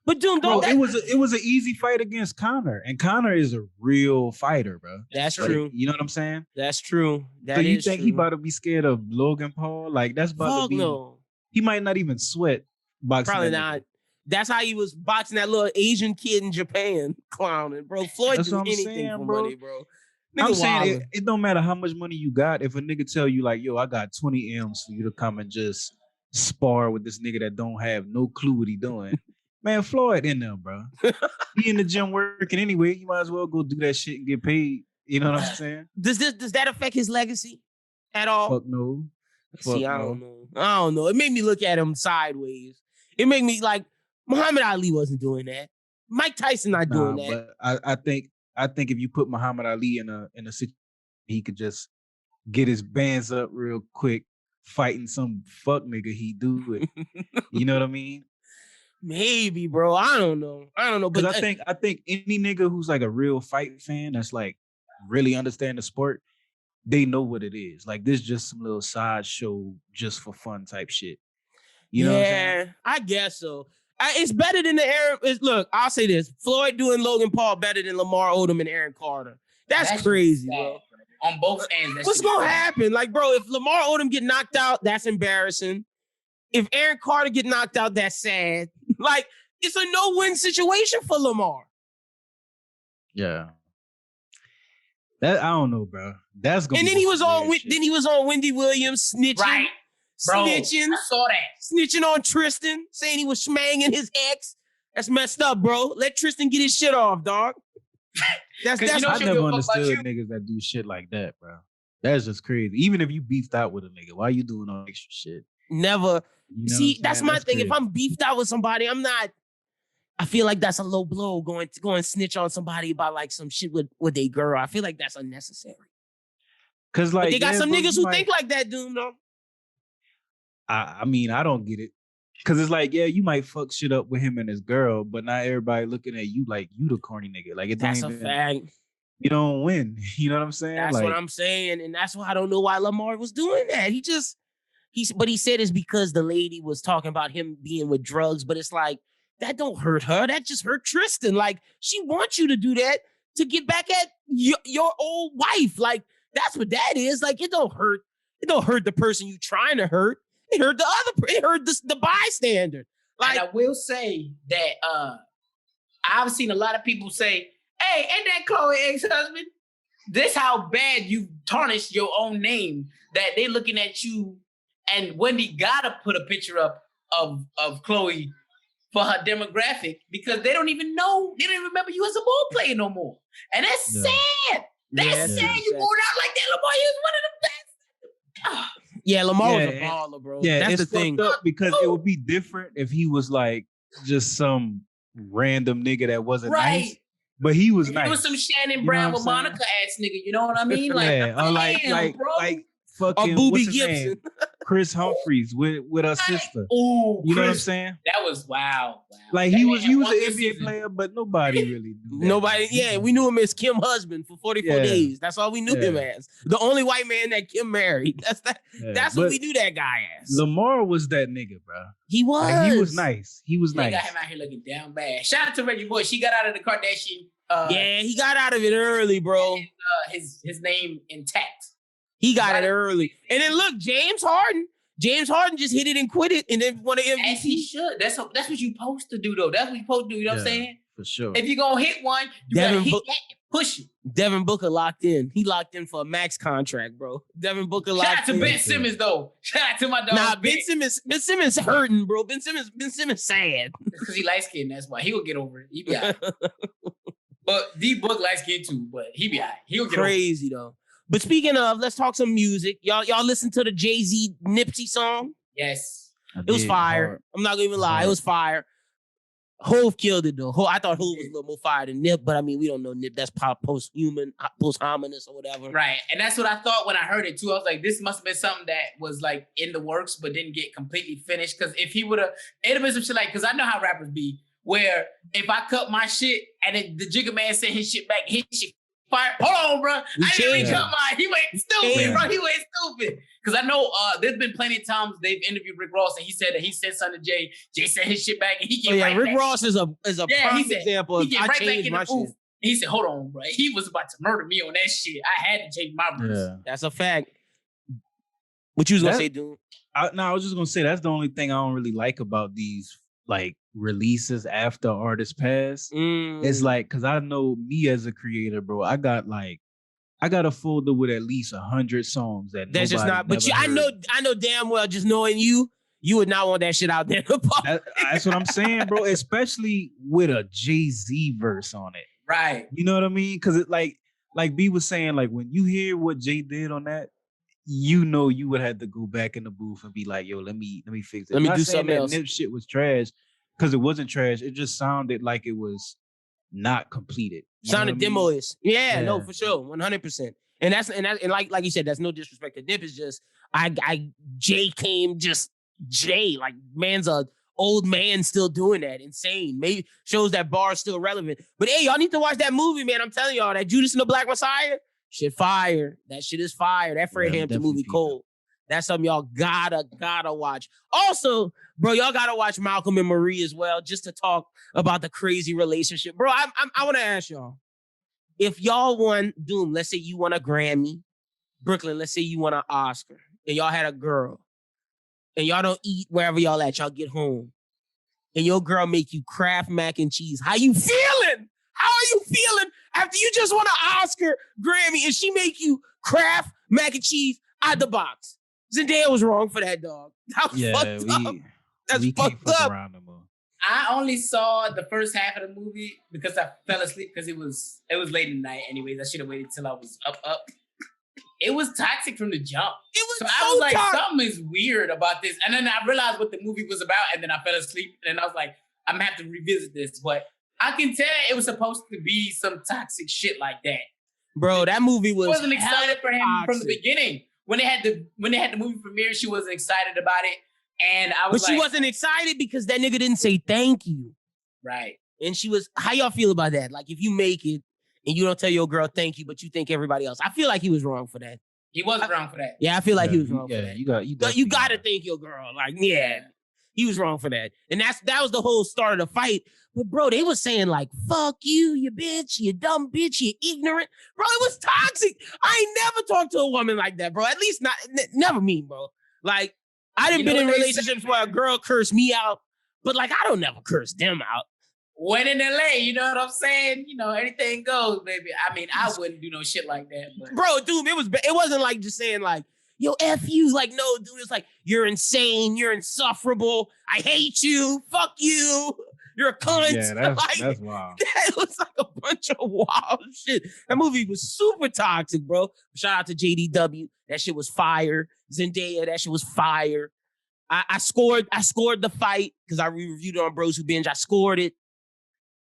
But dude, it was an easy fight against Conor, and Conor is a real fighter, bro. That's true. You know what I'm saying? That's true. So you think he about to be scared of Logan Paul? Like that's about to be. No. He might not even sweat boxing. Probably not. That's how he was boxing that little Asian kid in Japan, clowning, bro. Floyd does anything for money, bro. I'm saying it don't matter how much money you got. If a nigga tell you like, yo, I got 20 M's for you to come and just spar with this nigga that don't have no clue what he doing. Man, Floyd in there, bro. He in the gym working anyway. You might as well go do that shit and get paid. You know what I'm saying? Does that affect his legacy at all? Fuck no. I don't know. It made me look at him sideways. It made me like Muhammad Ali wasn't doing that. Mike Tyson not doing that. But I think if you put Muhammad Ali in a situation, he could just get his bands up real quick, fighting some fuck nigga. He do it. You know what I mean? Maybe, bro. I don't know. But Because I think any nigga who's like a real fight fan that's like really understand the sport, they know what it is. Like this just some little sideshow just for fun type shit. You know what I'm saying? I guess so. It's better than look, I'll say this. Floyd doing Logan Paul better than Lamar Odom and Aaron Carter. That's crazy, bro. On both ends. What's going to happen? Like, bro, if Lamar Odom get knocked out, that's embarrassing. If Aaron Carter get knocked out, that's sad. Like, it's a no-win situation for Lamar. Yeah. That I don't know, bro. That's gonna. And then he was on Wendy Williams snitching. Right. Bro, snitching. I saw that. Snitching on Tristan, saying he was schmanging his ex. That's messed up, bro. Let Tristan get his shit off, dog. That's I never understood niggas that do shit like that, bro. That's just crazy. Even if you beefed out with a nigga, why you doing all extra shit? Never. You know See, that's my thing. crazy. If I'm beefed out with somebody, I feel like that's a low blow going snitch on somebody about like some shit with a girl. I feel like that's unnecessary. Cause like but they got some bro, niggas who think like that, dude. No. I mean, I don't get it. Cause it's like, yeah, you might fuck shit up with him and his girl, but not everybody looking at you like you the corny nigga. Like that's a fact. You don't win. You know what I'm saying? That's what I'm saying, and that's why I don't know why Lamar was doing that. But he said it's because the lady was talking about him being with drugs, but it's like, that don't hurt her. That just hurt Tristan. Like, she wants you to do that to get back at your old wife. Like, that's what that is. Like, it don't hurt. It don't hurt the person you trying to hurt. It hurt it hurt the bystander. Like, and I will say that I've seen a lot of people say, hey, ain't that Chloe ex-husband? This how bad you tarnished your own name that they looking at you, and Wendy gotta put a picture up of Chloe for her demographic because they don't even know, they don't even remember you as a ball player no more. And that's sad. That's sad. You going out like that, Lamar. You was one of the best. Yeah, Lamar was a baller, bro. Yeah, that's it's the thing. Up because it would be different if he was like just some random nigga that wasn't nice. But he was nice. He was some Shannon Brown with Monica ass nigga. You know what I mean? Like, yeah, like fucking Booby Gibson, Chris Humphries with her sister. Oh, you know what I'm saying? That was wow. Like he was an NBA player, but nobody really knew that. Nobody. Yeah, we knew him as Kim husband for 44 days. That's all we knew him as. The only white man that Kim married. That's what we knew that guy as. Lamar was that nigga, bro. He was. Like, he was nice. He was nice. They got him out here looking down bad. Shout out to Reggie Bush. She got out of the Kardashian. Yeah, he got out of it early, bro. His name intact. He got it early. And then look, James Harden just hit it and quit it, and then won an MVP. As he should. That's what you're supposed to do, though. That's what you're supposed to do. You know what I'm saying? For sure. If you're gonna hit one, you gotta hit that and push it. Devin Booker locked in. He locked in for a max contract, bro. Devin Booker locked in. Shout out to Ben Simmons, though. Shout out to my dog. Nah, Ben Simmons hurting, bro. Ben Simmons sad. Because he light skinned, that's why. He'll get over it. He be all right. But D-Book light skinned too, but he be all right. He'll get crazy, though. But speaking of, let's talk some music. Y'all listen to the Jay Z Nipsey song? Yes. It was fire. Hard. I'm not gonna even lie. It was fire. Hove killed it though. I thought Hove was a little more fire than Nip, but I mean, we don't know Nip. That's post-human, post-hominous or whatever. Right. And that's what I thought when I heard it too. I was like, this must have been something that was like in the works, but didn't get completely finished. Because if he would have, it'd have been some shit like, because I know how rappers be, where if I cut my shit and then the Jigga Man sent his shit back, his shit fire. Hold on, bro. I didn't even cut mine. He went stupid, bro. He went stupid. Because I know there's been plenty of times they've interviewed Rick Ross and he said that he sent something to Jay. Jay sent his shit back and he came right Rick back. Ross is a prime example. He came right back in the booth. He said, hold on, bro. He was about to murder me on that shit. I had to change my verse. Yeah. That's a fact. What you was going to say, dude? I was just going to say that's the only thing I don't really like about these like releases after artists pass. It's like, because I know me as a creator, bro, I got a folder with at least 100 songs that's just not. But I know damn well, just knowing you would not want that shit out there. That's what I'm saying, bro. Especially with a Jay Z verse on it, right? You know what I mean? Because it like B was saying, like when you hear what Jay did on that, you know you would have to go back in the booth and be like, yo, let me fix it. Let me do something else. Nip shit was trash because it wasn't trash. It just sounded like it was not completed. Sounded demo-ish. Yeah, no, for sure. 100%. And that's like you said, that's no disrespect to Nip. It's just Jay came just Jay. Like man's a old man still doing that. Insane. Maybe shows that bar is still relevant. But hey, y'all need to watch that movie, man. I'm telling y'all, that Judas and the Black Messiah, shit fire. That shit is fire. That Fred Hampton movie cold. That's something y'all gotta watch. Also, bro, y'all gotta watch Malcolm and Marie as well, just to talk about the crazy relationship. Bro, I want to ask y'all, if y'all won Doom, let's say you won a Grammy, Brooklyn, let's say you won an Oscar, and y'all had a girl, and y'all don't eat wherever y'all at, y'all get home, and your girl make you Kraft mac and cheese. How you feeling? How are you feeling after you just won an Oscar, Grammy, and she make you Kraft mac and cheese out the box? Zendaya was wrong for that, dog. That was fucked up. That's fucked up. I only saw the first half of the movie because I fell asleep because it was late in the night. Anyways, I should have waited till I was up. It was toxic from the jump. It was so I was like, something is weird about this. And then I realized what the movie was about, and then I fell asleep. And I was like, I'm gonna have to revisit this. But I can tell it was supposed to be some toxic shit like that. Bro, that movie was. I wasn't excited for him from the beginning. When they had the movie premiere, she wasn't excited about it. And I was But she wasn't excited because that nigga didn't say thank you. Right. And she was, how y'all feel about that? Like, if you make it and you don't tell your girl thank you, but you thank everybody else. I feel like he was wrong for that. He was wrong for that. Yeah, I feel like he was wrong for that. You got to thank your girl. Like, yeah, he was wrong for that. And that was the whole start of the fight. But bro, they was saying like, fuck you bitch, you dumb bitch, you ignorant. Bro, it was toxic. I ain't never talked to a woman like that, bro. At least not, never me, bro. Like, I done been in relationships where a girl cursed me out, but like, I don't never curse them out. When in LA, you know what I'm saying? You know, anything goes, baby. I mean, I wouldn't do no shit like that. But. Bro, dude, it wasn't like just saying like, yo, F you. Like, no, dude, it's like, you're insane. You're insufferable. I hate you. Fuck you. You're a cunt. Yeah, that's wild. That was like a bunch of wild shit. That movie was super toxic, bro. Shout out to JDW. That shit was fire. Zendaya, that shit was fire. I scored the fight because I reviewed it on Bros Who Binge. I scored it.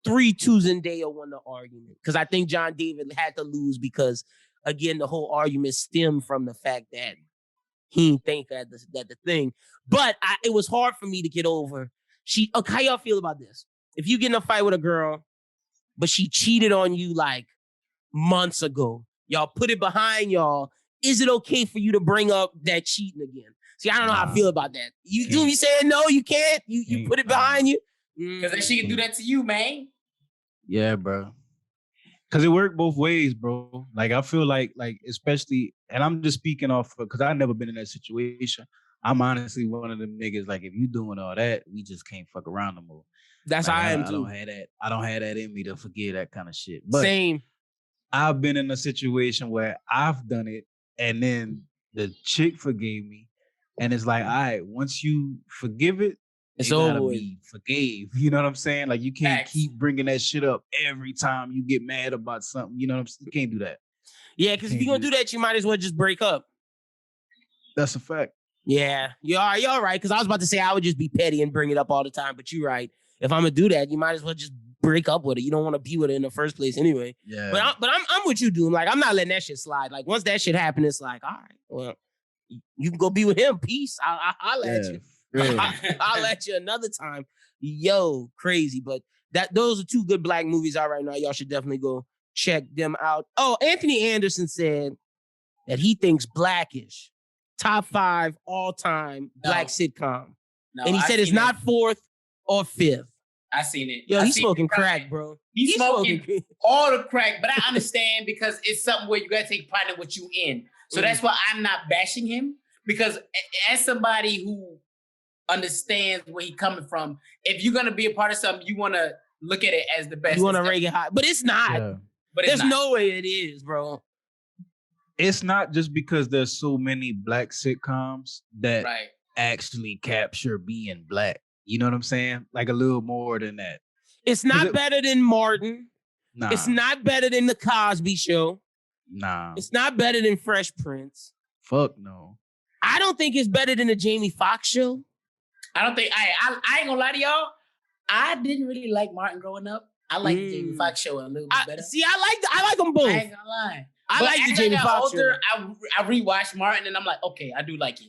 3-2 Zendaya won the argument. Because I think John David had to lose because, again, the whole argument stemmed from the fact that he didn't think that the thing. But it was hard for me to get over. How y'all feel about this? If you get in a fight with a girl, but she cheated on you like months ago, y'all put it behind y'all, is it okay for you to bring up that cheating again? See, I don't know how I feel about that. You saying no, you can't? You put it behind you? Because then she can do that to you, man. Yeah, bro. Because it worked both ways, bro. Like, I feel like especially, and I'm just speaking off because I've never been in that situation. I'm honestly one of them niggas, like, if you doing all that, we just can't fuck around no more. That's like, how I am, too. I don't have that in me to forget that kind of shit. But same. I've been in a situation where I've done it, and then the chick forgave me. And it's like, all right, once you forgive it, it's gotta over. Be forgave. You know what I'm saying? Like, you can't keep bringing that shit up every time you get mad about something. You know what I'm saying? You can't do that. Yeah, because if you're going to do that, you might as well just break up. That's a fact. Yeah, you're all right. Because I was about to say I would just be petty and bring it up all the time, but you're right. If I'm gonna do that, you might as well just break up with it. You don't want to be with it in the first place anyway. Yeah. But I'm with you, dude. Like, I'm not letting that shit slide. Like, once that shit happened, it's like, all right, well, you can go be with him. Peace. I'll let you. I'll let you another time. Yo, crazy. But those are two good black movies out right now. Y'all should definitely go check them out. Oh, Anthony Anderson said that he thinks Blackish, top 5 all-time black sitcom. No, and he said it's not 4th or 5th. I seen it. Yo, he's smoking crack, bro. He's smoking all the crack, but I understand because it's something where you gotta take pride in what you in. So that's why I'm not bashing him, because as somebody who understands where he's coming from, if you're gonna be a part of something, you wanna look at it as the best. You wanna rate it high, but it's not. Yeah. But there's no way it is, bro. It's not just because there's so many black sitcoms that actually capture being black. You know what I'm saying? Like, a little more than that. It's not better than Martin. Nah. It's not better than The Cosby Show. Nah. It's not better than Fresh Prince. Fuck no. I don't think it's better than The Jamie Foxx Show. I don't think, I ain't gonna lie to y'all. I didn't really like Martin growing up. I like the Jamie Foxx Show a little bit better. See, I like them both. I ain't gonna lie. I like the Jamie Foxx Show. I rewatched Martin and I'm like, okay, I do like it.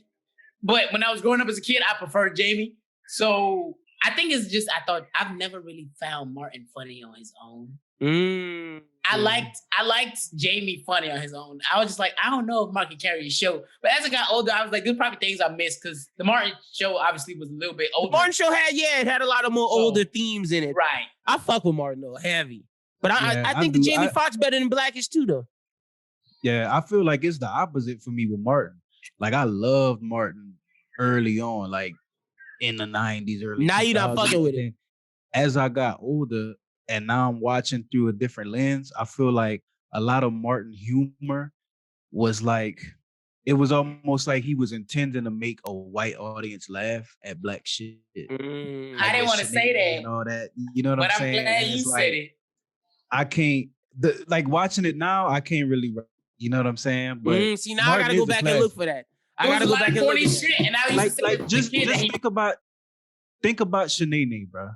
But when I was growing up as a kid, I preferred Jamie. So I think it's just I've never really found Martin funny on his own. I liked Jamie funny on his own. I was just like, I don't know if Mark can carry a show. But as I got older, I was like, there's probably things I missed because the Martin show obviously was a little bit older. The Martin show had a lot of more older themes in it. Right. I fuck with Martin though, heavy. But I think the Jamie Foxx better than Blackish too though. Yeah, I feel like it's the opposite for me with Martin. Like I loved Martin early on, like in the 90s, early. Now you're not fucking with it. As I got older and now I'm watching through a different lens, I feel like a lot of Martin humor was like, it was almost like he was intending to make a white audience laugh at black shit. Like I didn't want to say that. And all that. You know what I'm saying? But I'm glad you said it. I can't, like watching it now, I can't really, you know what I'm saying? But see, now Martin I gotta go back and look for that. I gotta go back and look for shit. And I used to just think about Shanae, bro.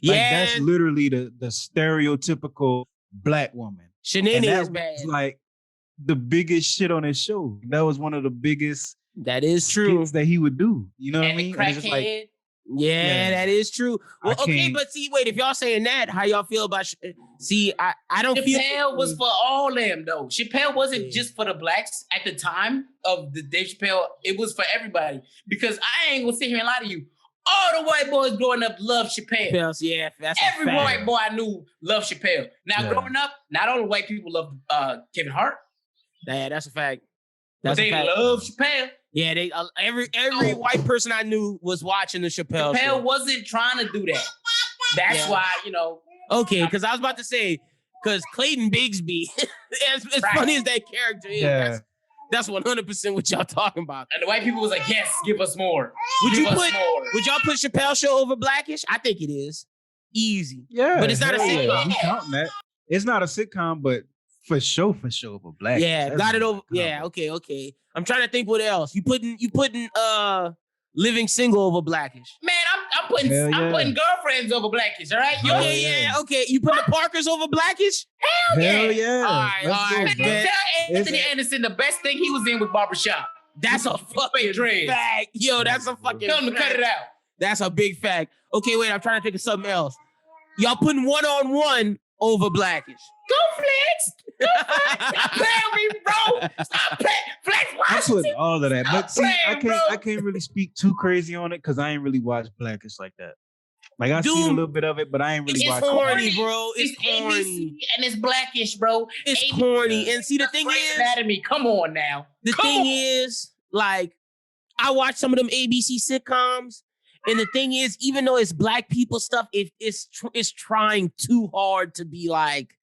Yeah, like, that's literally the stereotypical black woman. Shanae is bad. Like the biggest shit on his show. That was one of the biggest. That is true. That he would do. You know what I mean? Crackhead. Yeah, that is true. Well, okay, but see, wait, if y'all saying that, how y'all feel about? I don't feel. Chappelle was for all them though. Chappelle wasn't just for the blacks at the time of the Dave Chappelle. It was for everybody because I ain't gonna sit here and lie to you. All the white boys growing up loved Chappelle. Yeah, that's every white boy I knew loved Chappelle. Now growing up, not all the white people love Kevin Hart. Yeah, that's a fact. But they love Chappelle. Yeah, they every white person I knew was watching the Chappelle show. Chappelle wasn't trying to do that. That's why, Okay, because I was about to say, because Clayton Bigsby, as funny as that character is, that's 100% what y'all talking about. And the white people was like, yes, give us more. Would y'all put Chappelle show over Blackish? I think it is. Easy. Yeah. But it's not a sitcom. Yeah, counting that. It's not a sitcom, but for sure over Blackish. Yeah, got it over. Yeah, okay. I'm trying to think what else. You putting Living Single over Blackish. Man, I'm putting Girlfriends over Blackish, all right? Yeah, okay. You putting the Parkers over Blackish? Hell yeah. All right. Tell Anthony Anderson the best thing he was in was Barbershop. That's a fucking fact. Yo, that's a fucking Tell him to cut it out. That's a big fact. Okay, wait, I'm trying to think of something else. Y'all putting one-on-one over Blackish. Go Flex! Stop playing with me, bro! Stop playing! Flex Washington! I put all of that. But see, playing, I can't really speak too crazy on it because I ain't really watched Blackish like that. Like I seen a little bit of it, but I ain't really watched it. It's corny, bro. It's corny. ABC and it's Blackish, bro. It's ABC, corny. And see, the thing is, Anatomy. Come on now. The thing is, like, I watch some of them ABC sitcoms, and the thing is, even though it's black people stuff, it's trying too hard to be like.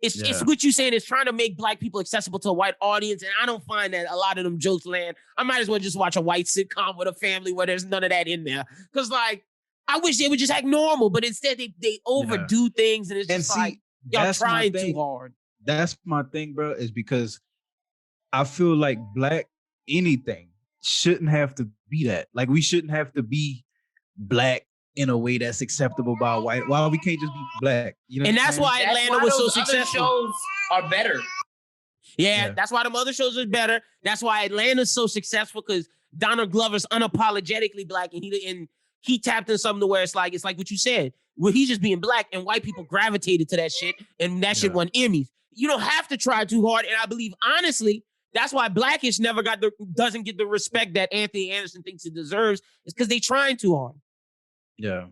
It's what you saying. It's trying to make black people accessible to a white audience, and I don't find that a lot of them jokes land. I might as well just watch a white sitcom with a family where there's none of that in there. Because, like, I wish they would just act normal, but instead they overdo things, and it's just like y'all trying too hard. That's my thing, bro. Is because I feel like black anything shouldn't have to be that. Like we shouldn't have to be black in a way that's acceptable by white. Why we can't just be black? You know, and that's why Atlanta was so successful. Shows are better. Yeah, that's why them other shows are better. That's why Atlanta's so successful because Donald Glover's unapologetically black, and he tapped in something to where it's like what you said, where he's just being black, and white people gravitated to that shit, and that shit won Emmys. You don't have to try too hard, and I believe honestly. That's why Blackish doesn't get the respect that Anthony Anderson thinks it deserves. It's because they trying too hard. Yeah.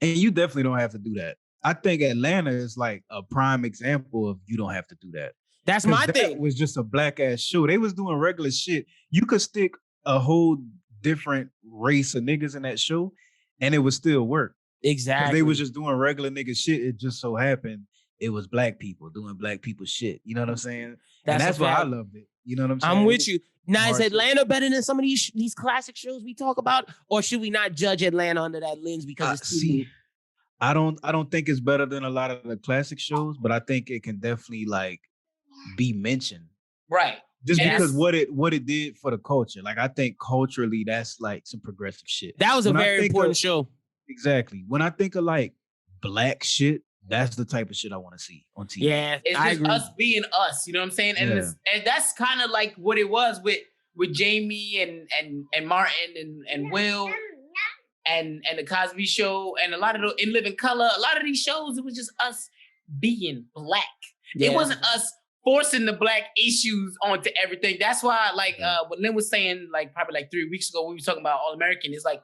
And you definitely don't have to do that. I think Atlanta is like a prime example of you don't have to do that. That's my thing. It was just a black ass show. They was doing regular shit. You could stick a whole different race of niggas in that show and it would still work. Exactly. They was just doing regular nigga shit. It just so happened it was black people doing black people shit. You know what I'm saying? That's why I loved it. You know what I'm saying? I'm with you. Now, is Atlanta better than some of these classic shows we talk about, or should we not judge Atlanta under that lens because it's too I don't think it's better than a lot of the classic shows, but I think it can definitely like be mentioned, right? Just because what it did for the culture. Like I think culturally, that's like some progressive shit. That was a very important show. Exactly. When I think of like black shit, that's the type of shit I want to see on TV. Yeah, it's just us being us. You know what I'm saying? And and that's kind of like what it was with Jamie and Martin and Will and the Cosby Show and a lot of the In Living Color, a lot of these shows, it was just us being black. It wasn't us forcing the black issues onto everything. That's why, like, what Lynn was saying, like, probably like 3 weeks ago when we were talking about All American, is like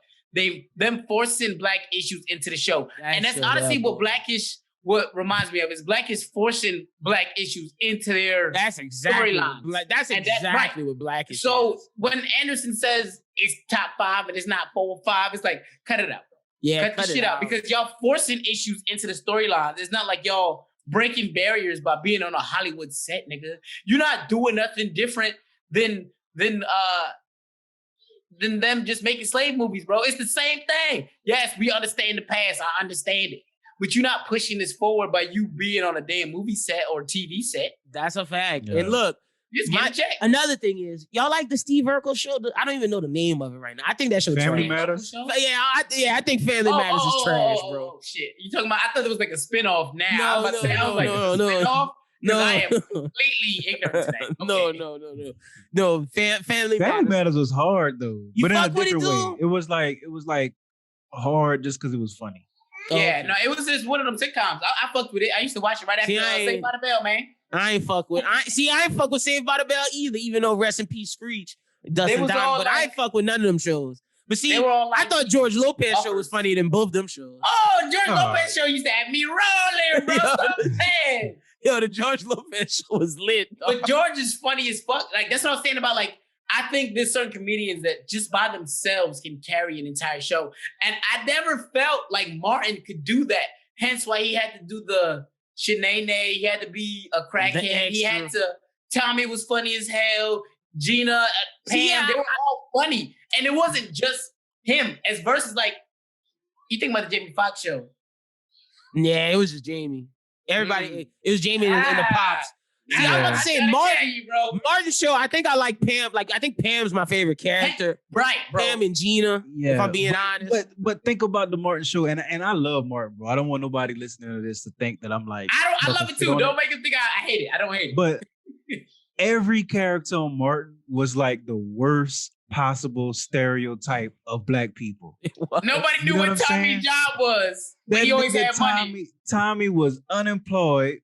them forcing black issues into the show. And that's honestly what Blackish, what reminds me of, is Blackish forcing black issues into their storylines. That's exactly what Blackish is. When Anderson says it's top 5 and it's not 4 or 5, it's like, cut it out. Yeah, cut the shit out. Because y'all forcing issues into the storylines. It's not like y'all breaking barriers by being on a Hollywood set, nigga. You're not doing nothing different than them just making slave movies, bro. It's the same thing. Yes, we understand the past. I understand it. But you're not pushing this forward by you being on a damn movie set or TV set. That's a fact. Yeah. And look, another thing is, y'all like the Steve Urkel show? I don't even know the name of it right now. I think that show Family trash. Matters? Yeah, I think Family Matters is trash, bro. Oh, shit. You talking about, I thought it was like a spinoff now. No, spinoff? No. I am completely ignorant to that. Okay. No, Family Matters was hard though. You but in a fuck with different it, way. It was like hard just because it was funny. Yeah, no, it was just one of them sitcoms. I fucked with it. I used to watch it right after Saved by the Bell, man. I ain't fuck with Saved by the Bell either, even though rest in peace Screech doesn't die. But I ain't fuck with none of them shows. But see, I thought George Lopez show was funnier than both them shows. Oh, George Lopez show used to have me rolling, bro. Stop saying. Yo, the George Lopez show was lit. But George is funny as fuck. Like, that's what I was saying about, like, I think there's certain comedians that just by themselves can carry an entire show. And I never felt like Martin could do that. Hence why he had to do the Shanae. He had to be a crackhead. He had to, Tommy was funny as hell. Gina, Pam, they were all funny. And it wasn't just him. As versus, like, you think about the Jamie Foxx show. Yeah, it was just Jamie. Everybody, it was Jamie and the Pops. See, I was about to say Martin's show. I think I like Pam. Like, I think Pam's my favorite character. Right, bro. Pam and Gina. Yeah, if I'm being honest. But think about the Martin show, and I love Martin, bro. I don't want nobody listening to this to think that I'm like. I love it too. Don't make him think I hate it. I don't hate it. But every character on Martin was like the worst possible stereotype of black people. Nobody knew what Tommy's job was. But he always had money. Tommy was unemployed.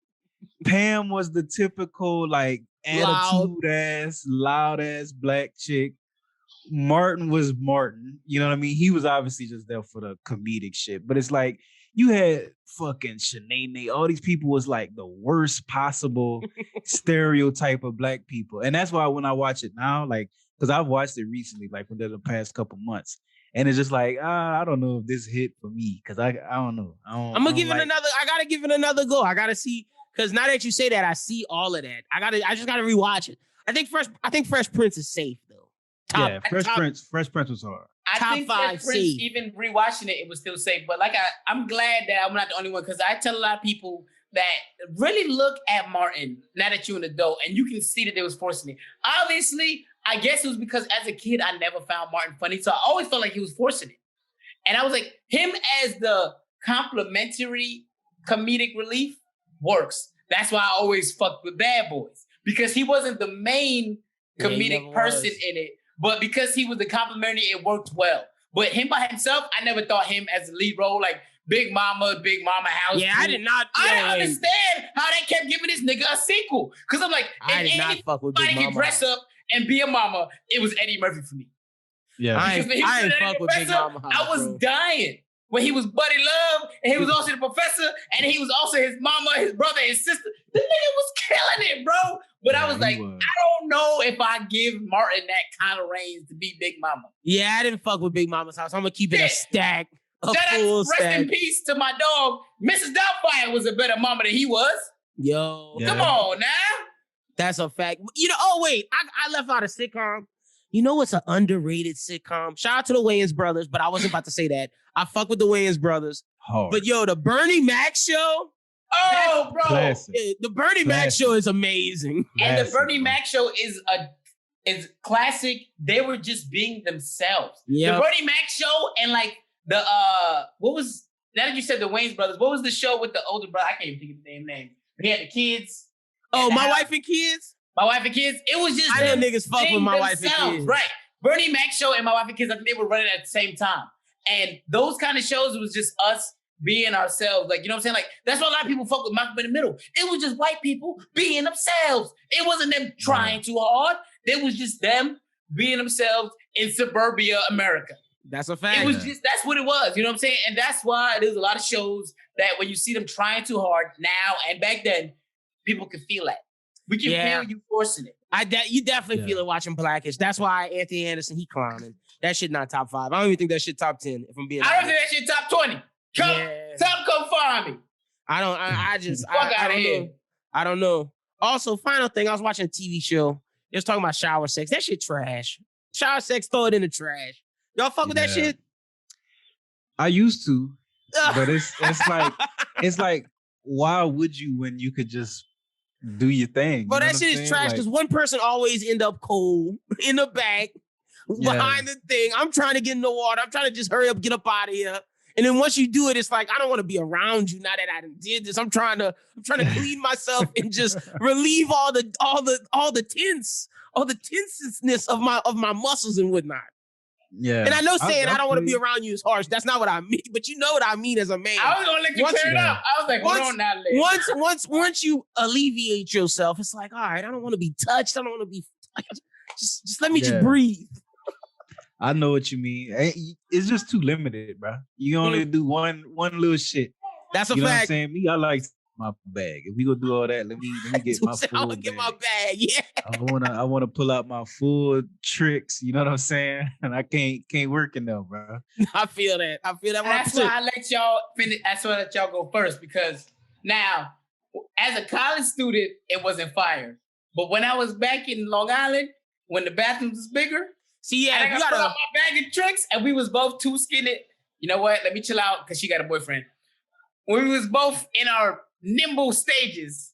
Pam was the typical like loud ass black chick. Martin was Martin. You know what I mean? He was obviously just there for the comedic shit. But it's like you had fucking Shanae. All these people was like the worst possible stereotype of black people. And that's why when I watch it now, like, because I've watched it recently, like within the past couple months. And it's just like, I don't know if this hit for me. Cause I don't know. I gotta give it another go. I gotta see. Because now that you say that, I see all of that. I just gotta rewatch it. I think Fresh Prince is safe though. Fresh Prince was hard. I think Fresh Prince, even rewatching it was still safe. But like I'm glad that I'm not the only one, because I tell a lot of people that really look at Martin now that you're an adult and you can see that they was forcing it. Obviously, I guess it was because as a kid I never found Martin funny, so I always felt like he was forcing it. And I was like, him as the complimentary comedic relief works. That's why I always fucked with Bad Boys, because he wasn't the main comedic person in it, but because he was the complimentary, it worked well. But him by himself, I never thought him as a lead role, like Big Mama House. Yeah, I did not. I didn't understand how they kept giving this nigga a sequel, because I'm like, I did not fuck with Big Mama. Can dress up and be a mama, it was Eddie Murphy for me. Yeah, I ain't fuck with Big Mama House. I was dying. When he was Buddy Love, and he was also the professor, and he was also his mama, his brother, his sister. The nigga was killing it, bro. But I was like, I don't know if I give Martin that kind of range to be Big Mama. Yeah, I didn't fuck with Big Mama's house. I'm gonna keep it a stack. Rest in peace to my dog. Mrs. Doubtfire was a better mama than he was. Yo. Come on now. That's a fact. You know, I left out a sitcom. You know what's an underrated sitcom? Shout out to the Wayans brothers, but I wasn't about to say that. I fuck with the Wayans brothers. Hard. But yo, the Bernie Mac show. Oh, bro. Classic. The Bernie Mac show is amazing. And the Bernie Mac show is classic. They were just being themselves. Yep. The Bernie Mac show and like the what was, now that you said the Wayans brothers, what was the show with the older brother? I can't even think of the damn name. He had the kids. Oh, My Wife and Kids? My Wife and Kids. It was just I know niggas fuck with My Wife and Kids. Right. Bernie Mac show and My Wife and Kids, I think they were running at the same time. And those kind of shows was just us being ourselves. Like, you know what I'm saying? Like, that's why a lot of people fuck with Malcolm in the Middle. It was just white people being themselves. It wasn't them trying too hard. It was just them being themselves in suburbia America. That's a fact. It was just, that's what it was. You know what I'm saying? And that's why there's a lot of shows that when you see them trying too hard now and back then, people can feel that. We can feel you forcing it. You definitely feel it watching Blackish. That's why Anthony Anderson, he clowning. That shit not top 5. I don't even think that shit top 10, if I'm being honest. I don't think that shit top 20. Come find me. I just Fuck out of here. know. I don't know. Also, final thing, I was watching a TV show. It was talking about shower sex. That shit trash. Shower sex, throw it in the trash. Y'all fuck with that shit? I used to, but it's like, why would you when you could just do your thing? Bro, that shit is trash because one person always end up cold in the back behind the thing. I'm trying to get in the water. I'm trying to just hurry up, get up out of here. And then once you do it, it's like, I don't want to be around you now that I did this. I'm trying to clean myself and just relieve all the tenseness of my muscles and whatnot. Yeah. And I know saying I don't want to be around you is harsh. That's not what I mean, but you know what I mean as a man. I was gonna let you clear it up. I was like, hold on now, lady. Once you alleviate yourself, it's like, all right, I don't want to be touched. I don't want to be like, just let me just breathe. I know what you mean. It's just too limited, bro. You only do one little shit. That's a fact. You know what I'm fact. saying? Me, I like my bag. If we gonna do all that, let me get my full I'm gonna get my bag. Yeah. I wanna pull out my full tricks. You know what I'm saying? And I can't work in them, bro. I feel that. That's why I let y'all finish. That's why I let y'all go first, because now, as a college student, it wasn't fire. But when I was back in Long Island, when the bathrooms was bigger, see, I got pull out my bag of tricks, and we was both too skinny. You know what? Let me chill out because she got a boyfriend. When we was both in our nimble stages,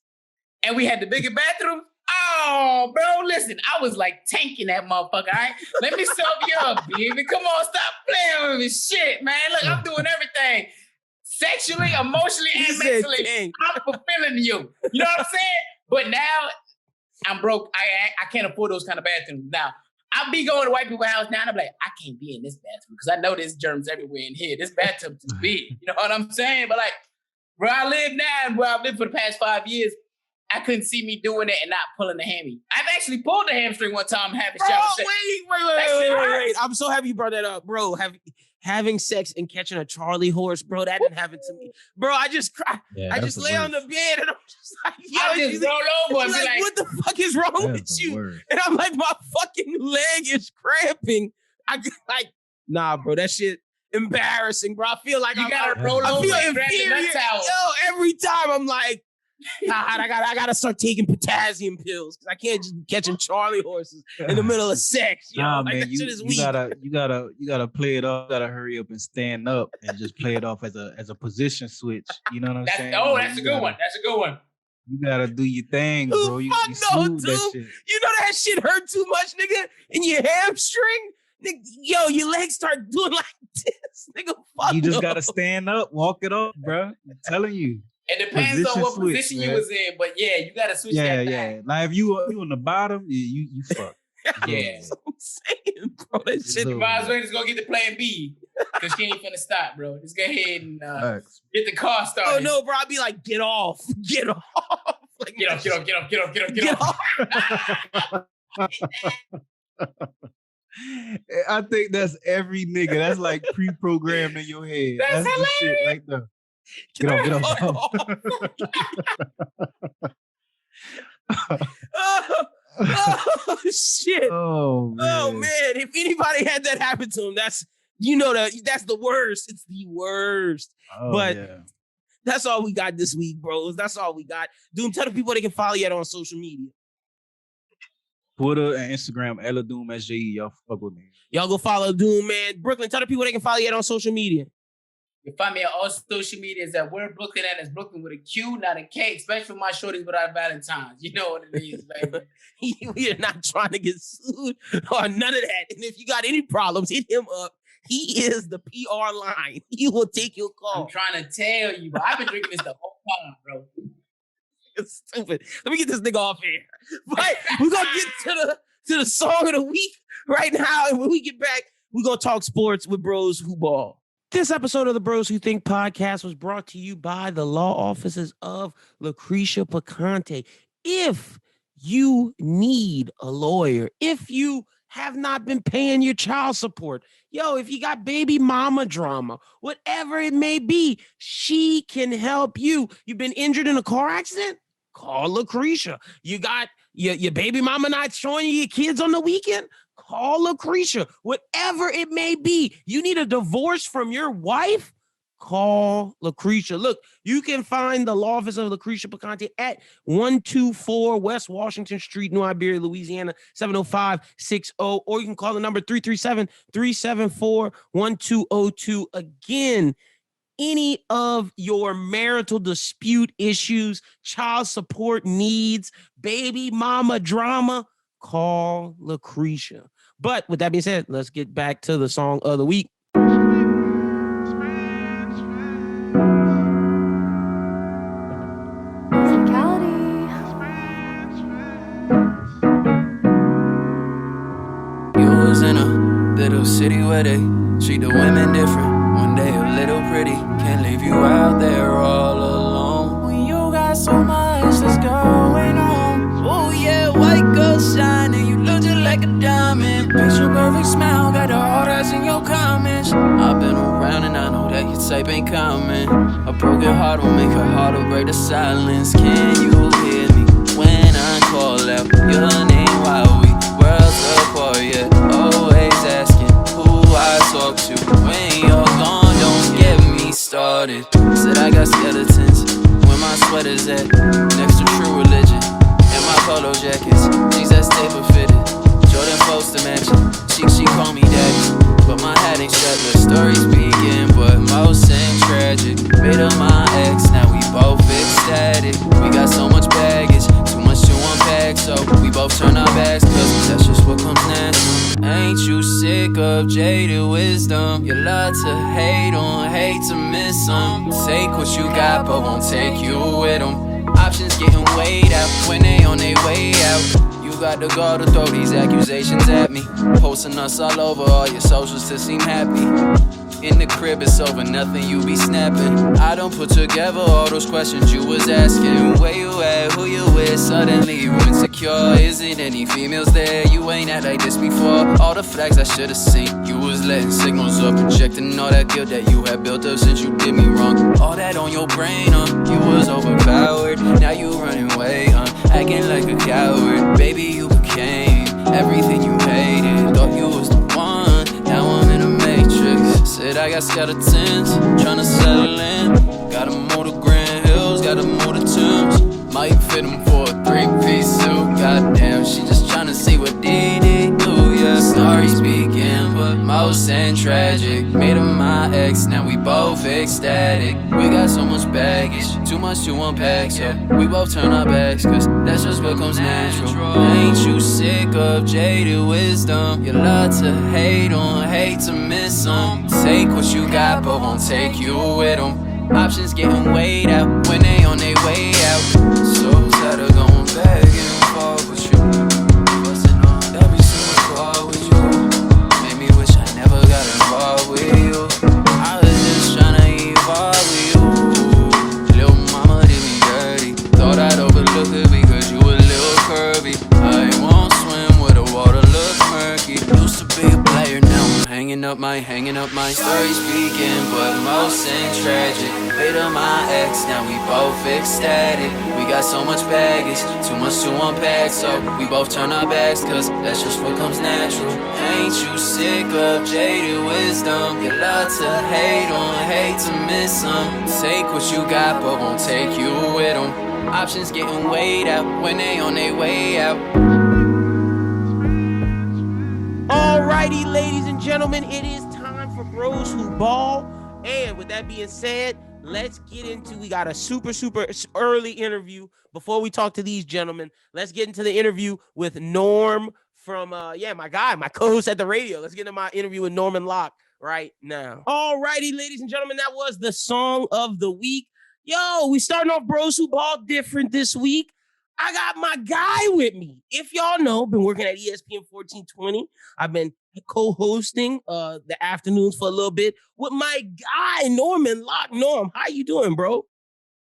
and we had the bigger bathroom. Oh, bro, listen, I was like tanking that motherfucker. All right, let me sub you up, baby. Come on, stop playing with me, shit, man. Look, I'm doing everything, sexually, emotionally, and mentally. I'm fulfilling you. You know what I'm saying? But now I'm broke. I can't afford those kind of bathrooms now. I be going to white people's house now, and I'm like, I can't be in this bathroom because I know there's germs everywhere in here. This bathtub's too big. You know what I'm saying? But like, where I live now and where I've lived for the past 5 years, I couldn't see me doing it and not pulling the hammy. I've actually pulled the hamstring one time having shower sex. Wait. I'm so happy you brought that up, bro. Having sex and catching a Charlie horse, bro, that didn't happen to me. Bro, I just cry. Yeah, I just lay on the bed and I'm just like, yo, I just roll over and be like, what the fuck is wrong with you? Word. And I'm like, my fucking leg is cramping. Nah, bro, that shit embarrassing, bro. I feel like you gotta roll over and grab the nuts out. Yo, every time I'm like, I gotta start taking potassium pills because I can't just be catching Charlie horses in the middle of sex. Nah, like, man, that shit is weak. you gotta play it off. You gotta hurry up and stand up and just play it off as a position switch. You know what I'm saying? Oh, that's a good one. That's a good one. You gotta do your thing, bro. You no, dude. That shit. You know that shit hurt too much, nigga, in your hamstring. Nigga, yo, your legs start doing like this, nigga. Fuck You just gotta stand up, walk it off, bro. I'm telling you. It depends on what position you was in, but yeah, you gotta switch that back. Yeah. Like if you on the bottom, you fuck. Yeah. That's what I'm saying, bro. That shit. You might as well just go get the plan B because she ain't finna stop, bro. Just go ahead and get the car started. Oh no, bro! I'd be like, get off. Like, get off. I think that's every nigga. That's like pre-programmed in your head. That's the shit right there. Get off. Oh shit. Oh man. If anybody had that happen to him, that's the worst. It's the worst. That's all we got this week, bros. That's all we got. Doom, tell the people they can follow you on social media. Twitter and Instagram, Ella Doom SJE. Y'all fuck with me. Y'all go follow Doom, man. Brooklyn, tell the people they can follow you on social media. You can find me on all social media at Where Brooklyn at. It's Brooklyn with a Q, not a K, especially for my shorties without Valentines. You know what it is, baby. We are not trying to get sued or none of that. And if you got any problems, hit him up. He is the PR line. He will take your call. I'm trying to tell you, bro. I've been drinking this the whole time, bro. It's stupid. Let me get this nigga off here. But we're going to get to the song of the week right now. And when we get back, we're going to talk sports with Bros Who Ball. This episode of the Bros Who Think podcast was brought to you by the law offices of Lucretia Picante. If you need a lawyer, if you have not been paying your child support, if you got baby mama drama, whatever it may be, she can help you. You've been injured in a car accident? Call Lucretia. You got your baby mama not showing you your kids on the weekend? Call Lucretia. Whatever it may be, you need a divorce from your wife? Call Lucretia. Look, you can find the law office of Lucretia Picante at 124 West Washington Street, New Iberia, Louisiana, 70560, or you can call the number 337-374-1202. Again, any of your marital dispute issues, child support needs, baby mama drama, call Lucretia. But with that being said, let's get back to the song of the week. You was in a little city where they treat the women different. One day a little pretty, can't leave you out there all alone. When you got so much that's going on. Oh yeah, white girl shining, you look just like a diamond. Picture perfect smile, got the heart that's in your comments. I've been around and I know that your type ain't coming. A broken heart will make her heart to break the silence. Can you hear me when I call out your name while we worlds apart? Yeah, always asking who I talk to when you're gone. Don't get me started. Said I got skeletons where my sweater's at, next to True Religion and my polo jackets. Jeans that's taper fitted, Jordan folks to match. She call me daddy, but my hat ain't strapped. The stories begin, but most ain't tragic. Made up my ex, now we both ecstatic. We got so much baggage, too much to unpack, so we both turn our backs, cause that's just what comes natural. Ain't you sick of jaded wisdom? You love to hate on, hate to miss them. Take what you got, but won't take you with them. Options getting weighed out when they on their way out. You got the gall to throw these accusations at me, posting us all over all your socials to seem happy. In the crib it's over, nothing you be snapping. I don't put together all those questions you was asking. Where you at, who you with, suddenly you insecure. Is it any females there? You ain't act like this before. All the flags I should've seen, you was letting signals up, projecting all that guilt that you had built up since you did me wrong. All that on your brain, you was overpowered. Now you running away, acting like a coward. Baby, you became everything you hated. Thought you was the one, now I'm in a matrix. Said I got skeletons, tryna settle in. Gotta move to Grand Hills, gotta move to Timbs. Might fit them for a 3-piece suit. Goddamn, she just tryna see what they do. Yeah, stories begin, but most ain't tragic. Made her my ex, now we both ecstatic. We got so much baggage, too much to unpack, so we both turn our backs, cause that's just what comes natural. Ain't you sick of jaded wisdom? You love to hate on, hate to miss them. Take what you got, but won't take you with them. Options getting weighed out when they on their way out. So tired of going back and forth with you, busting on every single call with you. Made me wish I never got involved with you. I was just tryna evolve with you. Little mama did me dirty, thought I'd overlook it because you a little curvy. I won't swim where the water looks murky. Used to be a player, now I'm hanging up my stories begin, but most ain't tragic. Later my ex, now we both ecstatic. We got so much baggage, too much to unpack, so we both turn our backs, cause that's just what comes natural. Ain't you sick of jaded wisdom? You love to hate on, hate to miss them. Take what you got, but won't take you with them. Options getting weighed out when they on their way out. Alrighty, ladies and gentlemen, it is time for Bros Who Ball. And with that being said, let's get into, we got a super early interview. Before we talk to these gentlemen, let's get into the interview with Norm from, my guy, my co-host at the radio. Let's get into my interview with Norman Locke right now. Alrighty, ladies and gentlemen, that was the song of the week. Yo, we starting off Bros Who Ball different this week. I got my guy with me. If y'all know, been working at ESPN 1420. I've been co-hosting the afternoons for a little bit with my guy, Norman Locke. Norm, how you doing, bro?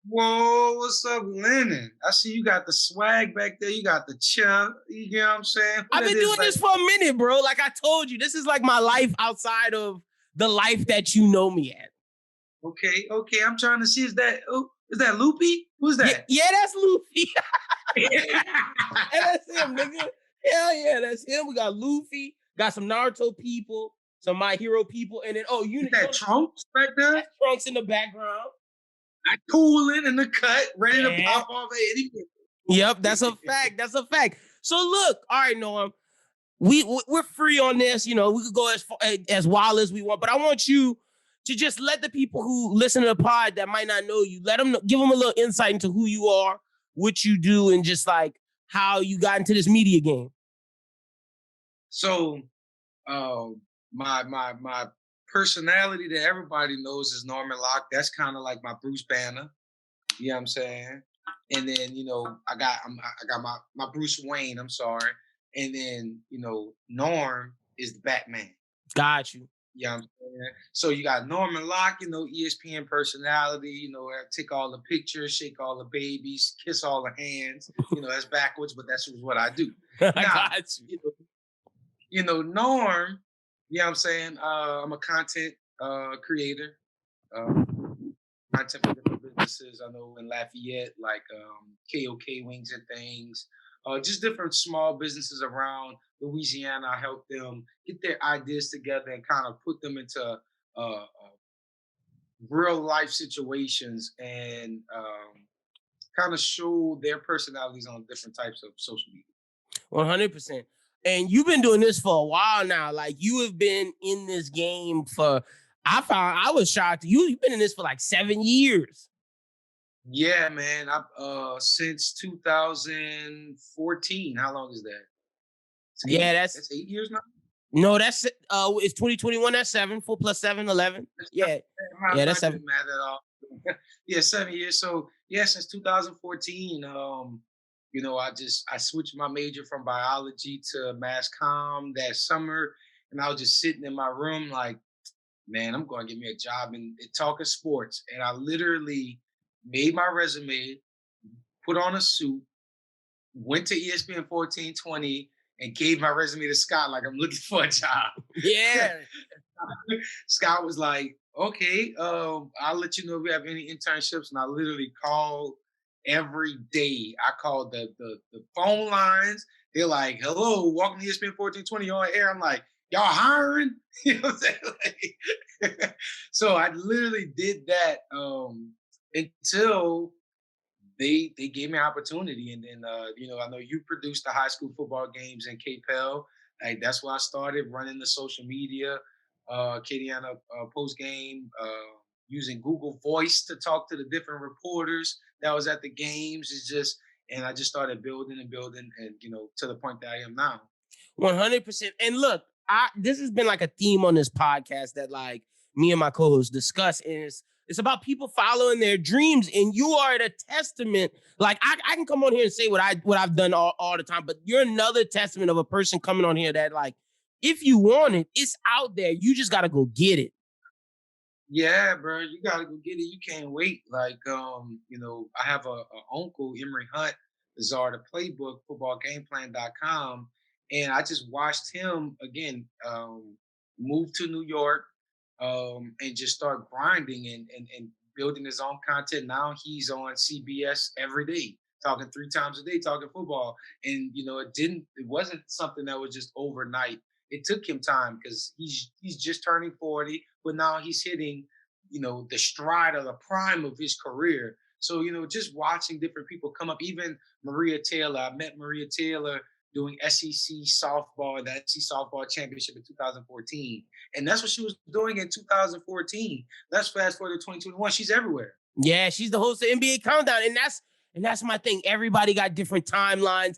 Whoa, what's up, Lennon? I see you got the swag back there. You got the chair. You know what I'm saying? I've been doing this for a minute, bro. Like I told you, this is like my life outside of the life that you know me at. Okay. I'm trying to see. Is that Loopy? Who's that? Yeah, that's Luffy. And that's him, nigga. Hell yeah, that's him. We got Luffy, got some Naruto people, some My Hero people, and then you got Trunks back there? That's Trunks in the background. I cooling in the cut, ready to pop off at any minute. Yep, that's a fact. That's a fact. So look, all right, Norm, we're free on this. You know, we could go as wild as we want, but I want you to just let the people who listen to the pod that might not know you, give them a little insight into who you are, what you do, and just like how you got into this media game. So, my personality that everybody knows is Norman Locke. That's kind of like my Bruce Banner. You know what I'm saying? And then, you know, I got my Bruce Wayne, I'm sorry. And then, you know, Norm is the Batman. Got you. You know what I'm saying? So you got Norman Locke, you know, ESPN personality, you know, take all the pictures, shake all the babies, kiss all the hands. You know, that's backwards, but that's what I do. I got you. You know, Norm, you know what I'm saying? I'm a content creator. Content for different businesses. I know in Lafayette, like KOK Wings and Things. Just different small businesses around Louisiana. I help them get their ideas together and kind of put them into real life situations and kind of show their personalities on different types of social media. 100%. And you've been doing this for a while now. Like you have been in this game for, I was shocked. You've been in this for like 7 years. Yeah, man. Since 2014. How long is that? That's 8 years now. No, that's it's 2021. That's 7. 4 + 7, 11. Yeah, that's 7. Mad at all. Yeah, 7 years. So yeah, since 2014. You know, I switched my major from biology to mass comm that summer, and I was just sitting in my room like, man, I'm going to get me a job in talking sports. And I literally made my resume, put on a suit, went to ESPN 1420, and gave my resume to Scott like I'm looking for a job. Yeah. Scott was like, okay, I'll let you know if we have any internships. And I literally called every day. I called the phone lines. They're like, hello, welcome to ESPN 1420 on air. I'm like, y'all hiring? You know what I'm saying? Like, so I literally did that until they gave me an opportunity. And then, you know, I know you produced the high school football games in K-Pel. Like, that's where I started running the social media, Kadiana post game, using Google Voice to talk to the different reporters that was at the games. And I just started building and, you know, to the point that I am now. 100%. And look, this has been like a theme on this podcast that like me and my co-hosts discuss, and it's about people following their dreams. And you are a testament. Like I can come on here and say what I've done all the time, but you're another testament of a person coming on here that like, if you want it, it's out there. You just got to go get it. Yeah, bro, you gotta go get it. You can't wait. Like, you know, I have a uncle, Emery Hunt, the czar of the playbook, footballgameplan.com, and I just watched him again move to New York and just start grinding and building his own content. Now he's on CBS every day, talking 3 times a day, talking football. And you know, it wasn't something that was just overnight. It took him time because he's just turning 40, but now he's hitting, you know, the stride of the prime of his career. So, you know, just watching different people come up, even Maria Taylor. I met Maria Taylor doing SEC softball, the SEC softball championship in 2014. And that's what she was doing in 2014. Let's fast forward to 2021. She's everywhere. Yeah, she's the host of NBA Countdown. And that's my thing. Everybody got different timelines.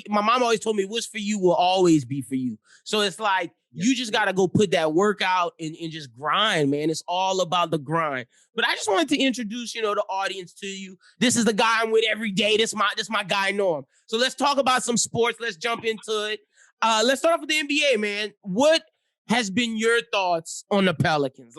My mom always told me what's for you will always be for you. So it's like, you just got to go put that work out and just grind, man. It's all about the grind. But I just wanted to introduce, the audience to you. This is the guy I'm with every day. This my guy, Norm. So let's talk about some sports. Let's jump into it. Let's start off with the NBA, man. What has been your thoughts on the Pelicans?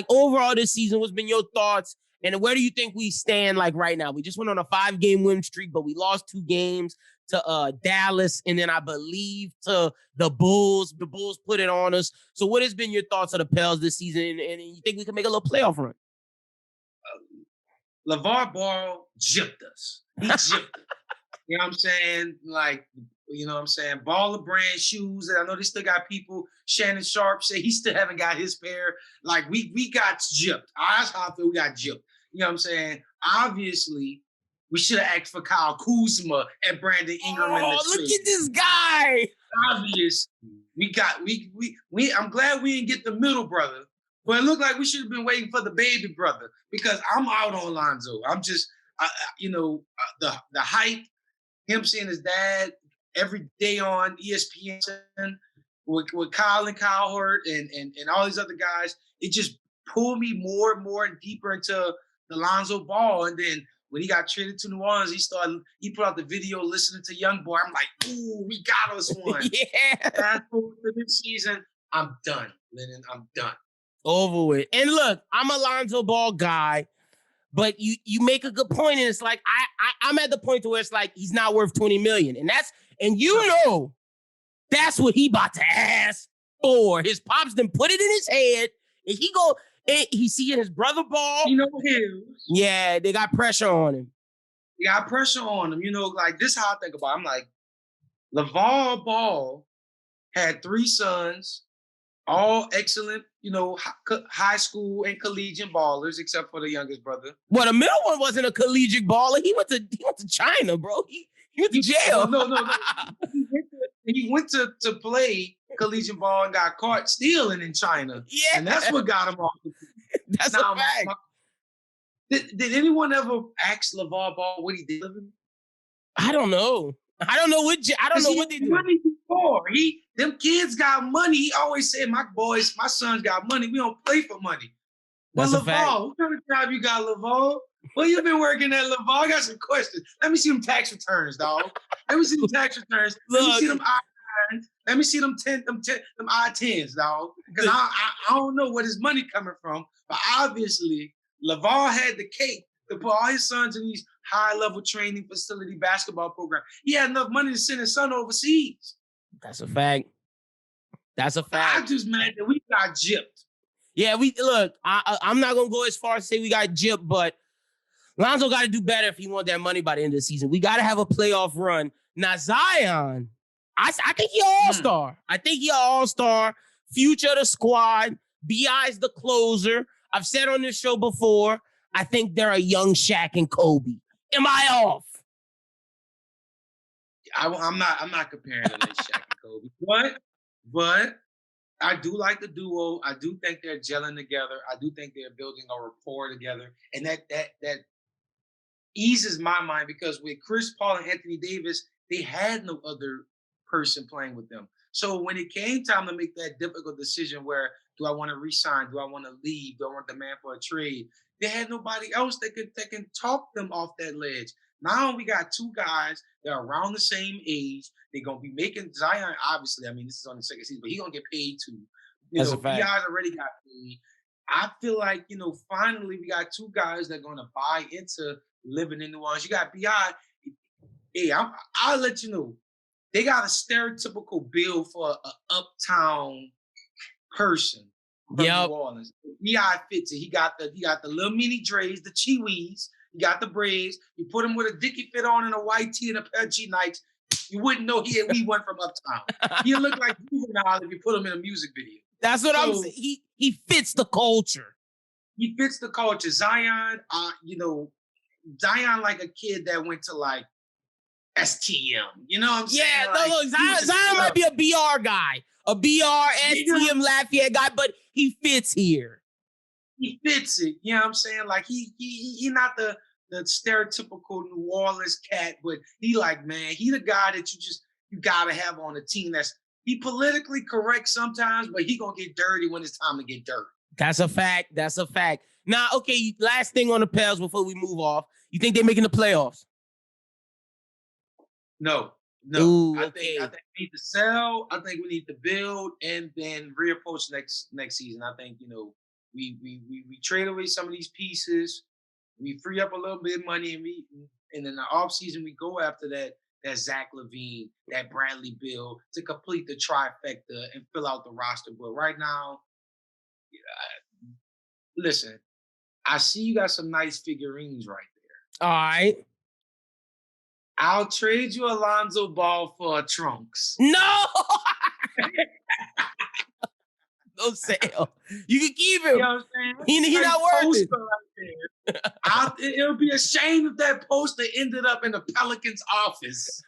Overall this season, what's been your thoughts? And where do you think we stand right now? We just went on a 5-game win streak, but we lost 2 games to Dallas, and then I believe to the Bulls. The Bulls put it on us. So what has been your thoughts of the Pels this season, and you think we can make a little playoff run? LeVar Ball gypped us. He gypped us. You know what I'm saying? Baller brand shoes. And I know they still got people. Shannon Sharp say he still haven't got his pair. We got gypped. That's how I feel we got gypped. You know what I'm saying? Obviously, we should have asked for Kyle Kuzma and Brandon Ingram. Look at this guy. Obviously, I'm glad we didn't get the middle brother, but it looked like we should have been waiting for the baby brother, because I'm out on Lonzo. I'm just, the hype, him seeing his dad every day on ESPN with Kyle and Kyle Hurt and all these other guys, it just pulled me more and more and deeper into the Lonzo Ball. And then when he got traded to New Orleans, he put out the video listening to Youngboy. I'm like, ooh, we got us one. Yeah. Fast forward to this season, I'm done, Lennon. I'm done. Over with. And look, I'm a Lonzo Ball guy, but you make a good point, and it's like I'm at the point to where it's like he's not worth $20 million, and that's what he about to ask for. His pops done put it in his head, and he seeing his brother Ball. Yeah, they got pressure on him. They got pressure on him. This is how I think about it. I'm like, LeVar Ball had 3 sons, all excellent, high school and collegiate ballers, except for the youngest brother. Well, the middle one wasn't a collegiate baller. He went to China, bro. He went to jail. No. He went to play collegiate ball and got caught stealing in China. Yeah. And that's what got him off. That's a fact. Did anyone ever ask LeVar Ball what he did? I don't know. I don't know what they do. Money before. Them kids got money. He always said, my sons got money. We don't play for money. That's but a fact. LeVar, what kind of job you got, LeVar? Well, you been working at LeVar? I got some questions. Let me see them tax returns, dog. Let me see them tax returns. Let me see them I-9s. Let me see them I-10s, dog. Because I don't know where his money coming from. But obviously, LeVar had the cake to put all his sons in these high-level training facility basketball program. He had enough money to send his son overseas. That's a fact. I'm just mad that we got gypped. Yeah, I'm not gonna go as far as say we got gypped, but Lonzo got to do better if he want that money by the end of the season. We got to have a playoff run. Now, Zion, I think he's an all-star. I think he's an all-star. Future of the squad. B.I.'s the closer. I've said on this show before, I think they're a young Shaq and Kobe. Am I off? I'm not comparing them to Shaq and Kobe. But I do like the duo. I do think they're gelling together. I do think they're building a rapport together. And that eases my mind, because with Chris Paul and Anthony Davis, they had no other person playing with them. So when it came time to make that difficult decision where, do I want to resign? Do I want to leave? Do I want the man for a trade? They had nobody else that can talk them off that ledge. Now we got 2 guys that are around the same age. They're going to be making Zion, obviously, I mean, this is on the second season, but he's going to get paid too. That's a fact. Guys already got paid. I feel like, finally we got 2 guys that are going to buy into living in New Orleans. You got B.I. Hey, I'll let you know. They got a stereotypical bill for an uptown person from New Orleans. B.I. fits it. He got the little mini drays, the chiwis. He got the braids. You put him with a Dickie fit on and a white tee and a pair of G-Nikes. You wouldn't know we went from uptown. He look like Juvenile if you put him in a music video. That's what I'm saying. He fits the culture. He fits the culture. Zion, Zion like a kid that went to like STM. You know what I'm saying? Yeah, look, Zion might be a BR guy. A BR, STM, Lafayette guy, but he fits here. He fits it. You know what I'm saying? Like he not the the stereotypical New Orleans cat, but he like, man, he the guy that you gotta have on the team. He politically correct sometimes, but he gonna get dirty when it's time to get dirty. That's a fact. That's a fact. Now, okay, last thing on the Pels before we move off. You think they're making the playoffs? No. Ooh, I think we need to sell. I think we need to build and then reapproach next season. I think, we trade away some of these pieces. We free up a little bit of money and in the offseason we go after that Zach LaVine, that Bradley Beal to complete the trifecta and fill out the roster. But right now, listen, I see you got some nice figurines right there. All right. I'll trade you Alonzo Ball for Trunks. No! No sale. You can keep him. You know what I'm saying? He not worth it. Right there. It would be a shame if that poster ended up in the Pelicans office.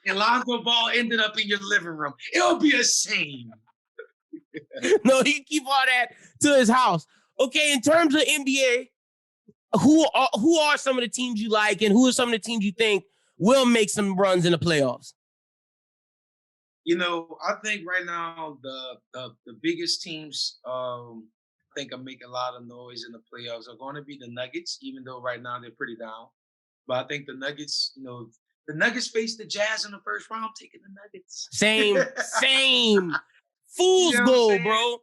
And Alonzo Ball ended up in your living room. It would be a shame. No, he can keep all that to his house. Okay, in terms of NBA, who are some of the teams you like and who are some of the teams you think will make some runs in the playoffs? I think right now the biggest teams I think are making a lot of noise in the playoffs are going to be the Nuggets, even though right now they're pretty down. But I think the Nuggets, the Nuggets face the Jazz in the first round. I'm taking the Nuggets. Same. Fool's gold, bro.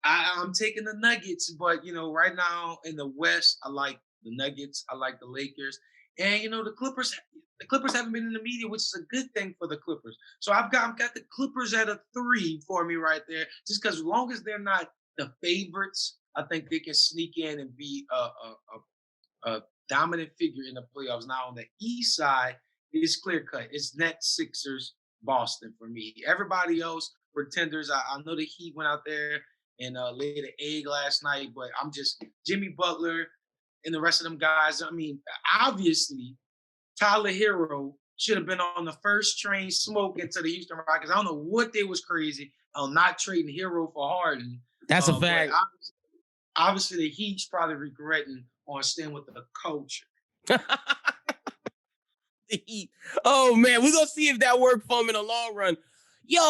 I'm taking the Nuggets, but right now in the West, I like the Nuggets. I like the Lakers, and the Clippers. The Clippers haven't been in the media, which is a good thing for the Clippers. So I've got the Clippers at a 3 for me right there, just because as long as they're not the favorites, I think they can sneak in and be a dominant figure in the playoffs. Now on the East side, it's clear cut. It's Nets, Sixers, Boston for me. Everybody else pretenders. I know the Heat went out there and laid an egg last night, but I'm just Jimmy Butler and the rest of them guys. I mean, obviously, Tyler Hero should have been on the first train smoking to the Houston Rockets. I don't know what they was crazy on not trading Hero for Harden. That's a fact. Obviously, the Heat's probably regretting on staying with the culture. The Heat. Oh, man, we're going to see if that worked for him in the long run. Yo,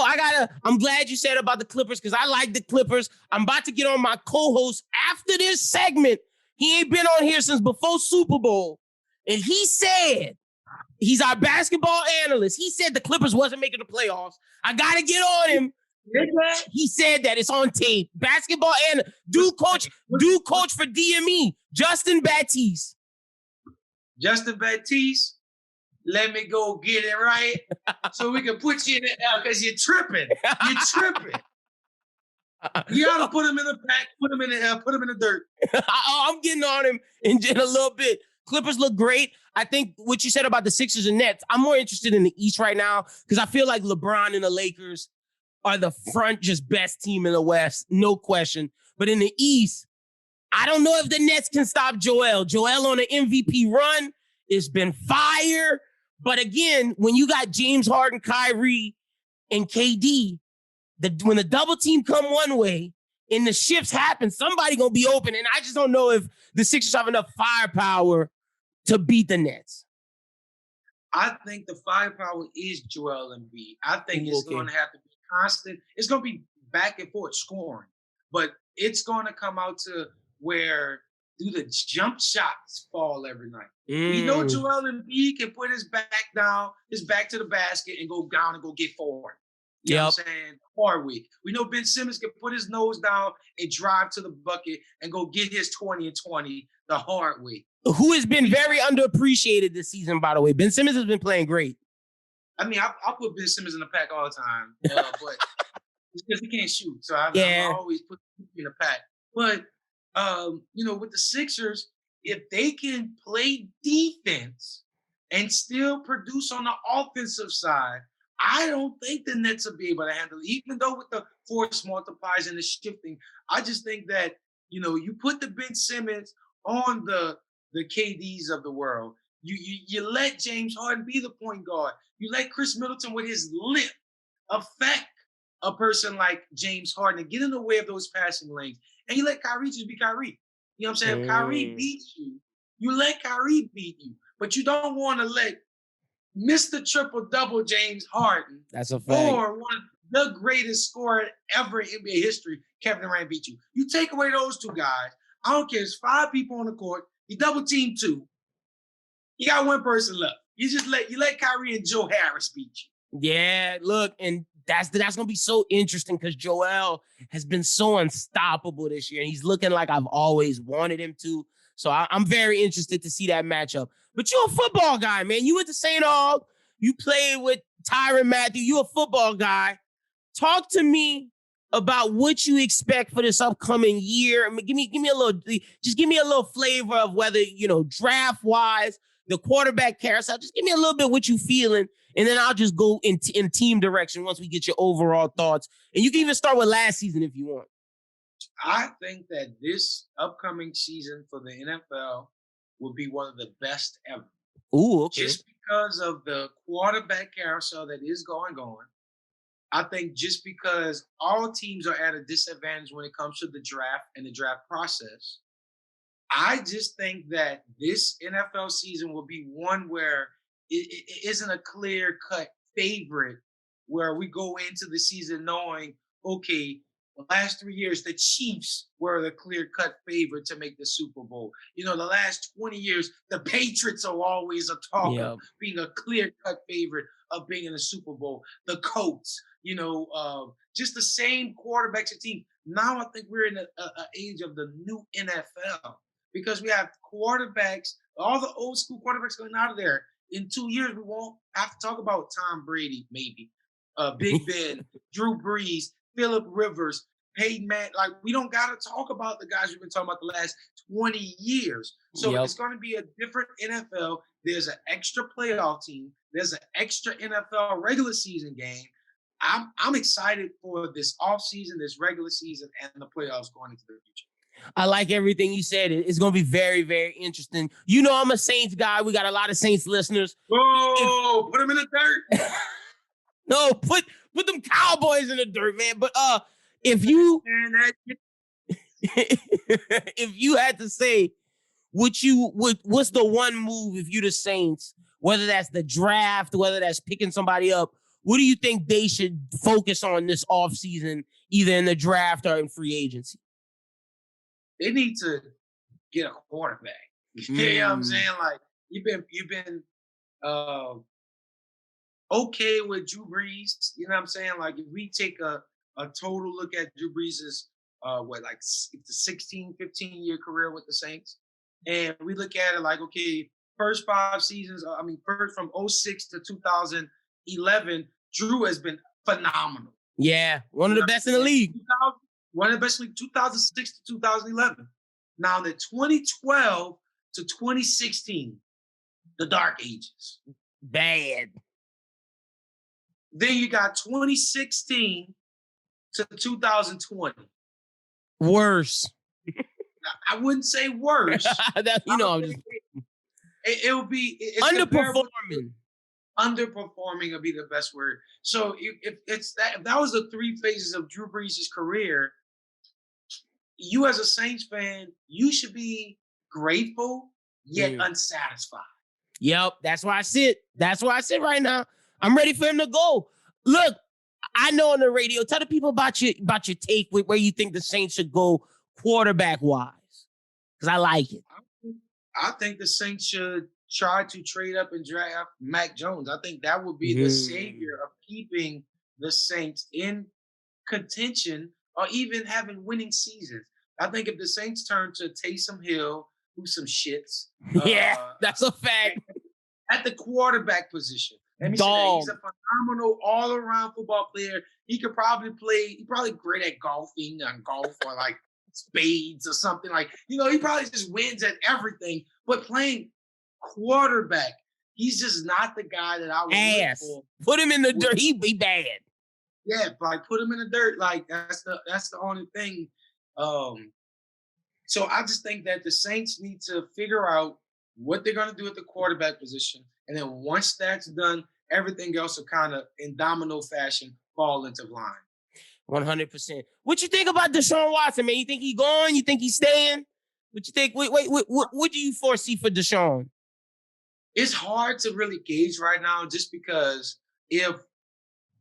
I'm glad you said about the Clippers because I like the Clippers. I'm about to get on my co-host after this segment. He ain't been on here since before Super Bowl. And he said, he's our basketball analyst. He said the Clippers wasn't making the playoffs. I got to get on him. He said that. It's on tape. Basketball and coach for DME, Justin Baptiste. Justin Baptiste, let me go get it right so we can put you in the L because you're tripping. You're tripping. You got to put him in the pack, put him in the L, put him in the dirt. I'm getting on him in a little bit. Clippers look great. I think what you said about the Sixers and Nets, I'm more interested in the East right now because I feel like LeBron and the Lakers are the front just best team in the West, no question. But in the East, I don't know if the Nets can stop Joel. Joel on an MVP run, it's been fire. But again, when you got James Harden, Kyrie, and KD, when the double team come one way and the shifts happen, somebody gonna be open. And I just don't know if the Sixers have enough firepower to beat the Nets. I think the firepower is Joel Embiid. I think it's going to have to be constant. It's going to be back and forth scoring, but it's going to come out to where do the jump shots fall every night. We know Joel Embiid can put his back down, his back to the basket and go down and go get forward. You know what I'm saying? Hard week. We know Ben Simmons can put his nose down and drive to the bucket and go get his 20 and 20 the hard way. Who has been very underappreciated this season, by the way. Ben Simmons has been playing great. I mean, I'll put Ben Simmons in the pack all the time, but it's because he can't shoot. So I always put him in the pack. But, with the Sixers, if they can play defense and still produce on the offensive side, I don't think the Nets will be able to handle it. Even though with the force multipliers and the shifting, I just think that, you put the Ben Simmons on the KDs of the world. You let James Harden be the point guard. You let Chris Middleton with his lip affect a person like James Harden and get in the way of those passing lanes. And you let Kyrie just be Kyrie. You know what I'm saying? If Kyrie beats you, You let Kyrie beat you, but you don't want to let Mr. Triple-Double James Harden That's a fact. or one of the greatest scorer ever in NBA history, Kevin Durant, beat you. You take away those two guys. I don't care. It's 5 people on the court. You double team 2. You got 1 person left. You let Kyrie and Joe Harris beat you. Yeah, look, and that's gonna be so interesting because Joel has been so unstoppable this year, and he's looking like I've always wanted him to. So I'm very interested to see that matchup. But you're a football guy, man. You went to St. Aug. You played with Tyrann Mathieu. You're a football guy. Talk to me about what you expect for this upcoming year. I mean, give me a little flavor of whether, draft wise, the quarterback carousel. Just give me a little bit what you feeling, and then I'll just go in team direction once we get your overall thoughts. And you can even start with last season if you want. I think that this upcoming season for the NFL will be one of the best ever. Ooh, okay. Just because of the quarterback carousel that is going on. I think just because all teams are at a disadvantage when it comes to the draft and the draft process, I just think that this NFL season will be one where it isn't a clear-cut favorite where we go into the season knowing, okay, the last 3 years, the Chiefs were the clear-cut favorite to make the Super Bowl. The last 20 years, the Patriots are always a talk of being a clear-cut favorite of being in the Super Bowl. The Colts, just the same quarterbacks and team. Now I think we're in an age of the new NFL because we have quarterbacks, all the old school quarterbacks going out of there. In 2 years, we won't have to talk about Tom Brady, maybe, Big Ben, Drew Brees, Phillip Rivers, Peyton Manning. Like, we don't got to talk about the guys we've been talking about the last 20 years. So it's going to be a different NFL. There's an extra playoff team. There's an extra NFL regular season game. I'm excited for this offseason, this regular season, and the playoffs going into the future. I like everything you said. It's going to be very, very interesting. I'm a Saints guy. We got a lot of Saints listeners. Whoa, put them in the dirt. No, put them Cowboys in the dirt, man. But if you had to say what's the one move if you the Saints, whether that's the draft, whether that's picking somebody up, what do you think they should focus on this offseason, either in the draft or in free agency? They need to get a quarterback. You know what I'm saying? Like, you've been okay with Drew Brees. You know what I'm saying? Like, if we take a total look at Drew Brees' the 16, 15-year career with the Saints, and we look at it like, okay, first 5 seasons, first from 2006 to 2011, Drew has been phenomenal. Yeah, one of the best in the league. One of the best in the league, 2006 to 2011. Now, the 2012 to 2016, the dark ages. Bad. Then you got 2016 to 2020. Worse. I wouldn't say worse. It'll be underperforming. Underperforming would be the best word. So if that was the 3 phases of Drew Brees' career, you as a Saints fan, you should be grateful yet unsatisfied. Yep, that's where I sit. That's where I sit right now. I'm ready for him to go. Look, I know on the radio. Tell the people about your take with where you think the Saints should go quarterback wise, because I like it. I think the Saints should try to trade up and draft Mac Jones. I think that would be the savior of keeping the Saints in contention or even having winning seasons. I think if the Saints turn to Taysom Hill, who some shits. That's a fact. At the quarterback position. Let me say that he's a phenomenal all-around football player. He's probably great at golfing and golf or like spades or something. Like, he probably just wins at everything. But playing quarterback, he's just not the guy that I would look for. Put him in the dirt, he'd be bad. Yeah, like put him in the dirt. Like that's the only thing. So I just think that the Saints need to figure out what they're gonna do at the quarterback position. And then once that's done, everything else will kind of in domino fashion fall into line. 100%. What you think about Deshaun Watson, man? You think he's going? You think he's staying? What you think? Wait, what do you foresee for Deshaun? It's hard to really gauge right now just because if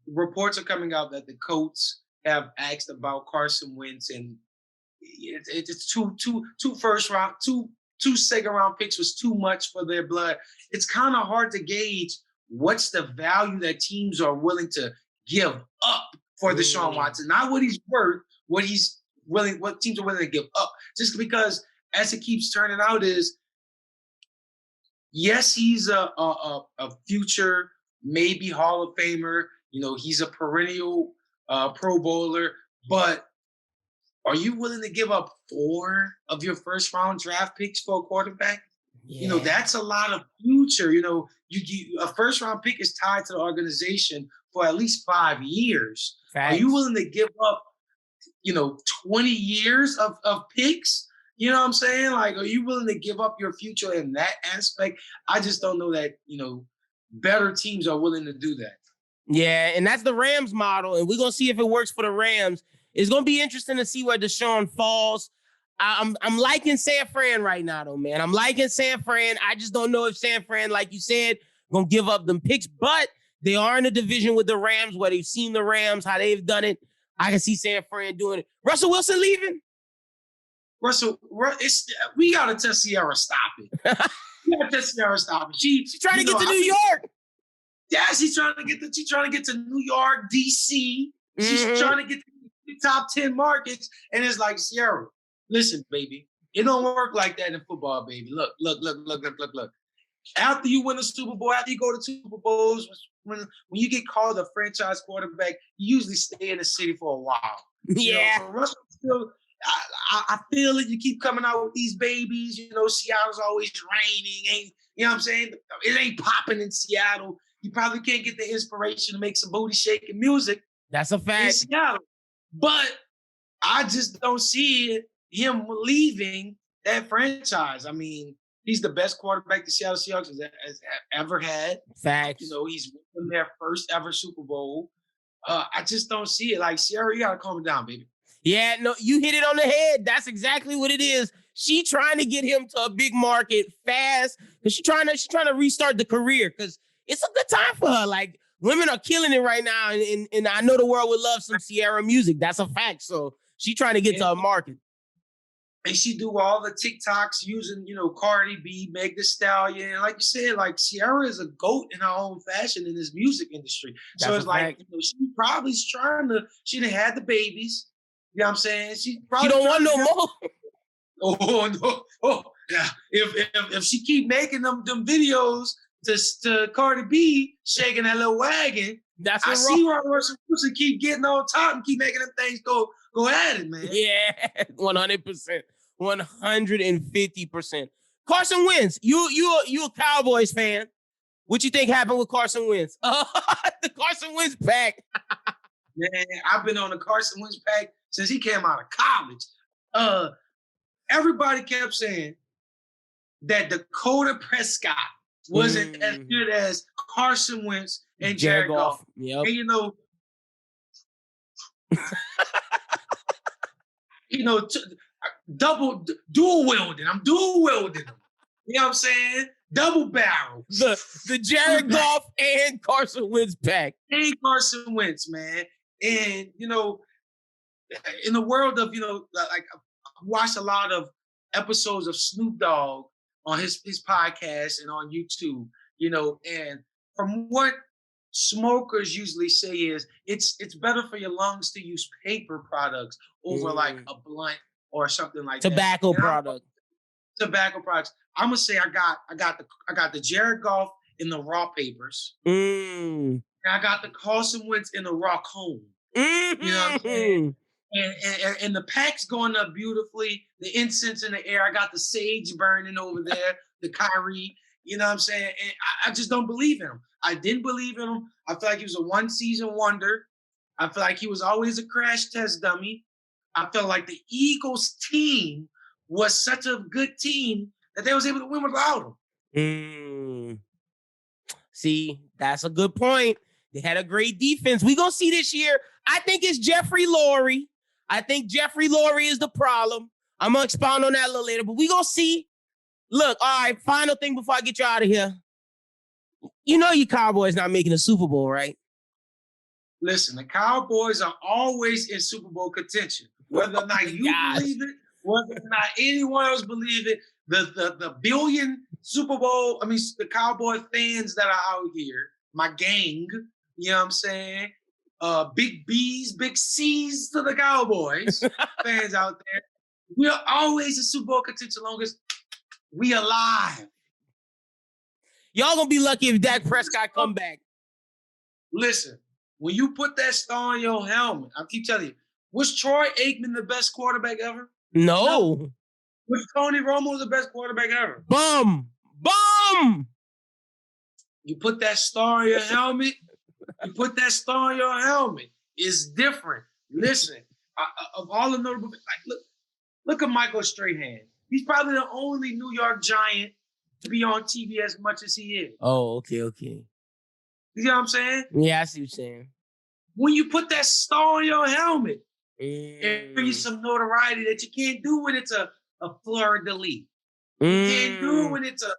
reports are coming out that the Colts have asked about Carson Wentz and it's two first round, two second round picks was too much for their blood. It's kind of hard to gauge what's the value that teams are willing to give up for Deshaun Watson. Not what he's worth, what teams are willing to give up. Just because as it keeps turning out is, yes, he's a future, maybe Hall of Famer. He's a perennial Pro Bowler, but are you willing to give up 4 of your first round draft picks for a quarterback? Yeah. That's a lot of future. A first round pick is tied to the organization for at least 5 years. Facts. Are you willing to give up, 20 years of picks? You know what I'm saying? Like, are you willing to give up your future in that aspect? I just don't know that, better teams are willing to do that. Yeah, and that's the Rams model, and we're going to see if it works for the Rams. It's going to be interesting to see where Deshaun falls. I'm liking San Fran right now, though, man. I'm liking San Fran. I just don't know if San Fran, like you said, going to give up them picks, but they are in a division with the Rams where they've seen the Rams, how they've done it. I can see San Fran doing it. Russell Wilson leaving? We got to tell Ciara stop it. We got to tell Ciara stop it. She's trying to get to New York. Yeah, she's trying to get to New York, DC. She's trying to get to the top 10 markets. And it's like, Ciara, listen, baby, it don't work like that in football, baby. Look. After you win a Super Bowl, after you go to Super Bowls, when you get called a franchise quarterback, you usually stay in the city for a while. Yeah. So Russell still, I feel it. You keep coming out with these babies. Seattle's always raining. You know what I'm saying? It ain't popping in Seattle. You probably can't get the inspiration to make some booty shaking music. That's a fact. In Seattle. But I just don't see him leaving that franchise. I mean, he's the best quarterback the Seattle Seahawks has ever had. Facts. He's won their first ever Super Bowl. I just don't see it. Like, Ciara, you got to calm it down, baby. Yeah, no, you hit it on the head. That's exactly what it is. She trying to get him to a big market fast because she's trying to restart the career because it's a good time for her. Like, women are killing it right now, and I know the world would love some Ciara music. That's a fact. So she trying to get to a market. And she do all the TikToks using, Cardi B, Meg Thee Stallion. Like you said, like, Ciara is a GOAT in her own fashion in this music industry. So it's like, she probably she done had the babies. You know what I'm saying? She don't want no more. Oh, no. Oh, yeah. If she keep making them videos to Cardi B, shaking that little wagon, that's I see why Russell Wilson keep getting on top and keep making them things go at it, man. Yeah, 100%. 150%. Carson Wentz, you a Cowboys fan. What you think happened with Carson Wentz? The Carson Wentz pack. Man, I've been on the Carson Wentz pack since he came out of college. Everybody kept saying that Dakota Prescott wasn't as good as Carson Wentz and Jared Goff. Yep. And dual wielding. I'm dual wielding them. You know what I'm saying? Double barrel. The Jared Goff and Carson Wentz pack. And Carson Wentz, man. And, in the world of, like, I watched a lot of episodes of Snoop Dogg on his podcast and on YouTube, and from what smokers usually say is it's better for your lungs to use paper products over like a blunt or something like tobacco product. Tobacco products. I'm gonna say I got the Jared Goff in the raw papers. And I got the Carson Wentz in the raw cone. Mm-hmm. You know what I'm saying? And the pack's going up beautifully. The incense in the air. I got the sage burning over there. The Kyrie. You know what I'm saying? And I just don't believe in him. I didn't believe in him. I feel like he was a one-season wonder. I feel like he was always a crash test dummy. I felt like the Eagles team was such a good team that they was able to win without him. See, that's a good point. They had a great defense. We're going to see this year. I think it's Jeffrey Lurie. I think Jeffrey Lurie is the problem. I'm going to expound on that a little later, but we going to see. Look, all right, final thing before I get you out of here. You know you Cowboys not making a Super Bowl, right? Listen, the Cowboys are always in Super Bowl contention. Whether or not you believe it, whether or not anyone else believe it, the billion Super Bowl, the Cowboy fans that are out here, my gang, you know what I'm saying? Big B's, big C's to the Cowboys fans out there. We are always in Super Bowl contention long as we alive. Y'all gonna be lucky if Dak Prescott come back. Listen, when you put that star on your helmet, I keep telling you, was Troy Aikman the best quarterback ever? No. Was Tony Romo the best quarterback ever? Bum. You put that star on your helmet. It's different. Listen, of all the notable, look at Michael Strahan. He's probably the only New York Giant to be on TV as much as he is. Oh, okay. You know what I'm saying? Yeah, I see what you're saying. When you put that star on your helmet, it brings you some notoriety that you can't do when it's a fleur-de-lis. You can't do when it's a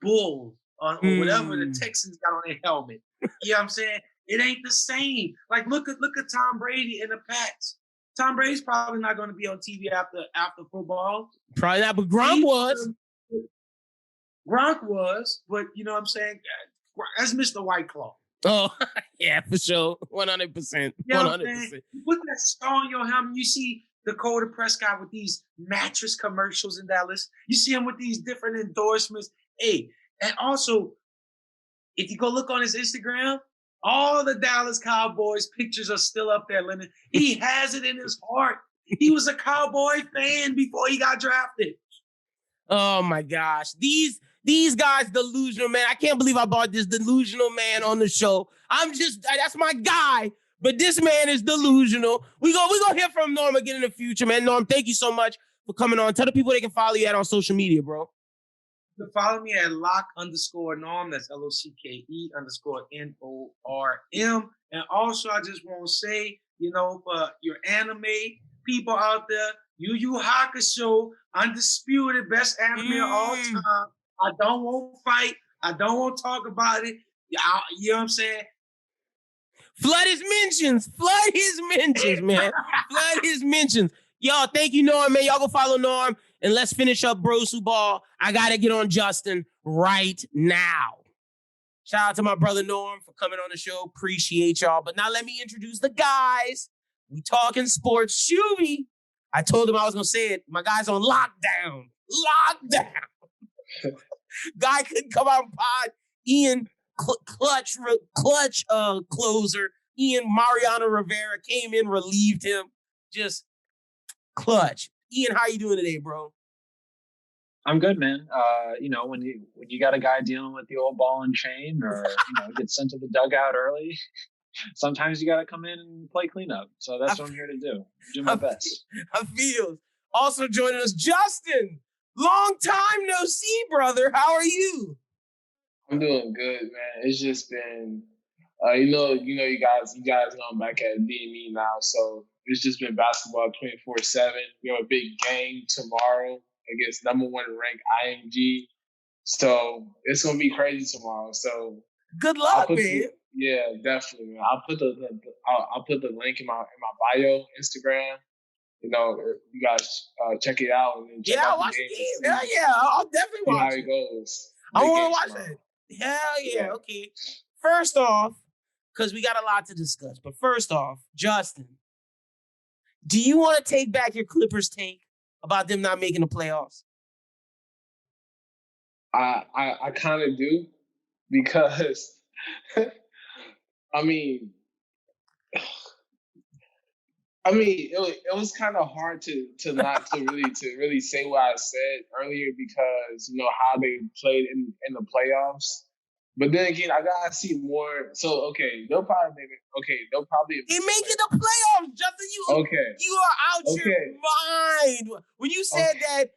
bull or whatever the Texans got on their helmet. You know what I'm saying? It ain't the same. Like look at Tom Brady and the Pats. Tom Brady's probably not going to be on TV after football. Probably not, but Gronk was. Gronk was, but you know what I'm saying? That's Mr. White Claw. Oh, yeah, for sure. 100%. You know 100%. You put that star on your helmet, you see Dakota Prescott with these mattress commercials in Dallas. You see him with these different endorsements. Hey, and also, if you go look on his Instagram, all the Dallas Cowboys pictures are still up there, Lennon. He has it in his heart. He was a Cowboy fan before he got drafted. Oh, my gosh. These guys delusional, man. I can't believe I brought this delusional man on the show. That's my guy. But this man is delusional. We gonna hear from Norm again in the future, man. Norm, thank you so much for coming on. Tell the people they can follow you on social media, bro. You can follow me at Locke_Norm. That's LOCKE_NORM. And also, I just want to say, for your anime people out there, Yu Yu Hakusho, undisputed best anime of all time. I don't want to fight. I don't want to talk about it. You know what I'm saying? Flood his mentions, man. Flood his mentions. Y'all, thank you, Norm, man. Y'all go follow Norm, and let's finish up Bros Who Ball. I got to get on Justin right now. Shout out to my brother Norm for coming on the show. Appreciate y'all. But now let me introduce the guys. We talking sports. Shuvie. I told him I was going to say it. My guy's on lockdown. Guy couldn't come out and pod. Ian clutch closer. Ian Mariano Rivera came in, relieved him. Just clutch. Ian, how you doing today, bro? I'm good, man. When you got a guy dealing with the old ball and chain, or gets sent to the dugout early, sometimes you got to come in and play cleanup. So that's what I'm here to do. Do my best. I feel. Also joining us, Justin. Long time no see, brother. How are you? I'm doing good, man. It's just been, you guys know I'm back at DME now, so it's just been basketball 24/7. We have a big game tomorrow against #1 ranked IMG, so it's gonna be crazy tomorrow. So good luck, man. Yeah, definitely, man. I'll put the link in my bio, Instagram. You guys check it out and then check out watch the game. Yeah, I'll definitely watch how it goes. I want to watch it. Hell yeah. Okay. First off, because we got a lot to discuss, but first off, Justin, do you want to take back your Clippers take about them not making the playoffs? I kind of do, because it was kind of hard to really say what I said earlier, because how they played in the playoffs. But then again, I gotta see more. So they'll probably make it. They making the playoffs, Justin. You are out your mind. When you said that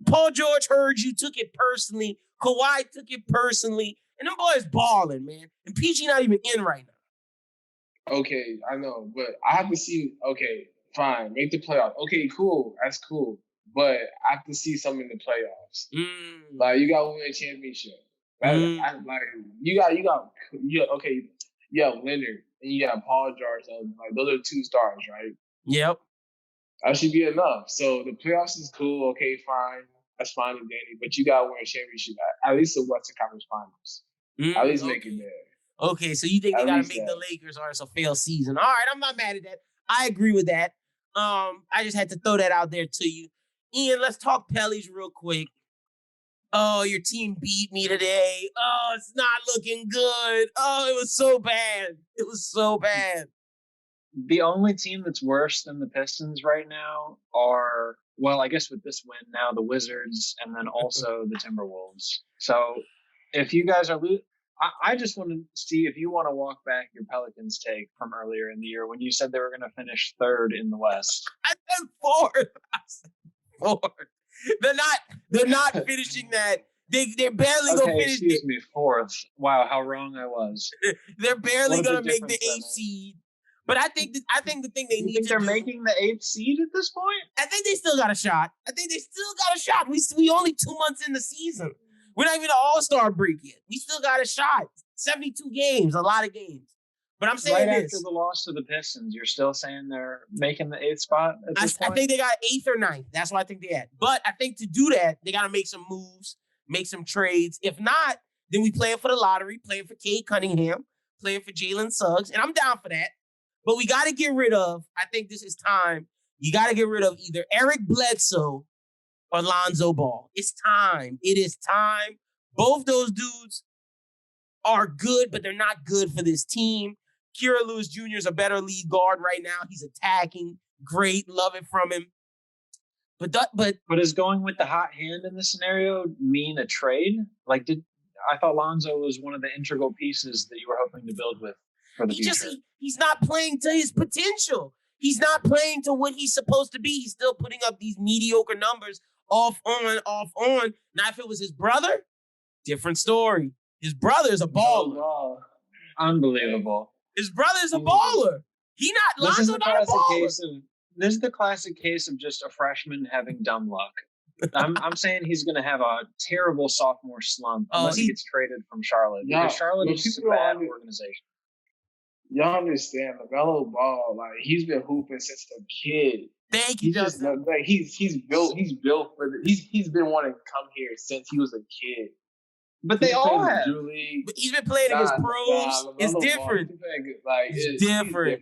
Paul George heard you, took it personally. Kawhi took it personally, and them boys balling, man. And PG not even in right now. Okay, I know, but I have to see. Okay, fine, make the playoffs. Okay, cool, that's cool. But I have to see something in the playoffs. Like you got to win a championship. You got okay. You have Leonard and you got Paul George. Like those are 2 stars, right? Yep. That should be enough. So the playoffs is cool. Okay, fine. That's fine and dandy. But you got to win a championship. At least the Western Conference Finals. At least make it there. Okay, so you think they got to make the Lakers or it's a failed season. All right, I'm not mad at that. I agree with that. I just had to throw that out there to you. Ian, let's talk Pellies real quick. Oh, your team beat me today. Oh, it's not looking good. Oh, it was so bad. It was so bad. The only team that's worse than the Pistons right now are, well, I guess with this win now, the Wizards and then also the Timberwolves. So if you guys are I just want to see if you want to walk back your Pelicans take from earlier in the year when you said they were going to finish 3rd in the West. I said 4th. They're not finishing that. They're barely gonna finish. Excuse me, 4th. Wow, how wrong I was. They're barely gonna make the 8th seed. But I think the thing they need to do. They're making the 8th seed at this point? I think they still got a shot. We only 2 months in the season. We're not even an all-star break yet. We still got a shot. 72 games, a lot of games. But I'm saying right after the loss to the Pistons, you're still saying they're making the 8th spot at this point? I think they got 8th or 9th. That's what I think they had. But I think to do that, they got to make some moves, make some trades. If not, then we playing for the lottery, playing for Cade Cunningham, playing for Jalen Suggs. And I'm down for that. But we got to get rid of, I think this is time, you got to get rid of either Eric Bledsoe or Lonzo Ball. It's time. It is time. Both those dudes are good, but they're not good for this team. Kira Lewis Jr. is a better lead guard right now. He's attacking. Great. Love it from him. But is going with the hot hand in this scenario mean a trade? Like, I thought Lonzo was one of the integral pieces that you were hoping to build with for the future. He's not playing to his potential. He's not playing to what he's supposed to be. He's still putting up these mediocre numbers off on. Now, if it was his brother, different story. His brother is a baller. Oh, unbelievable. His brother is a baller. Lonzo not a baller. This is the classic case of just a freshman having dumb luck. I'm saying he's going to have a terrible sophomore slump unless he gets traded from Charlotte. Because Charlotte is a bad organization. Y'all understand, LaMelo Ball, like he's been hooping since a kid. Thank you, Justin. He's built for he's been wanting to come here since he was a kid. But they all have. But he's been playing against pros. It's different. It's different.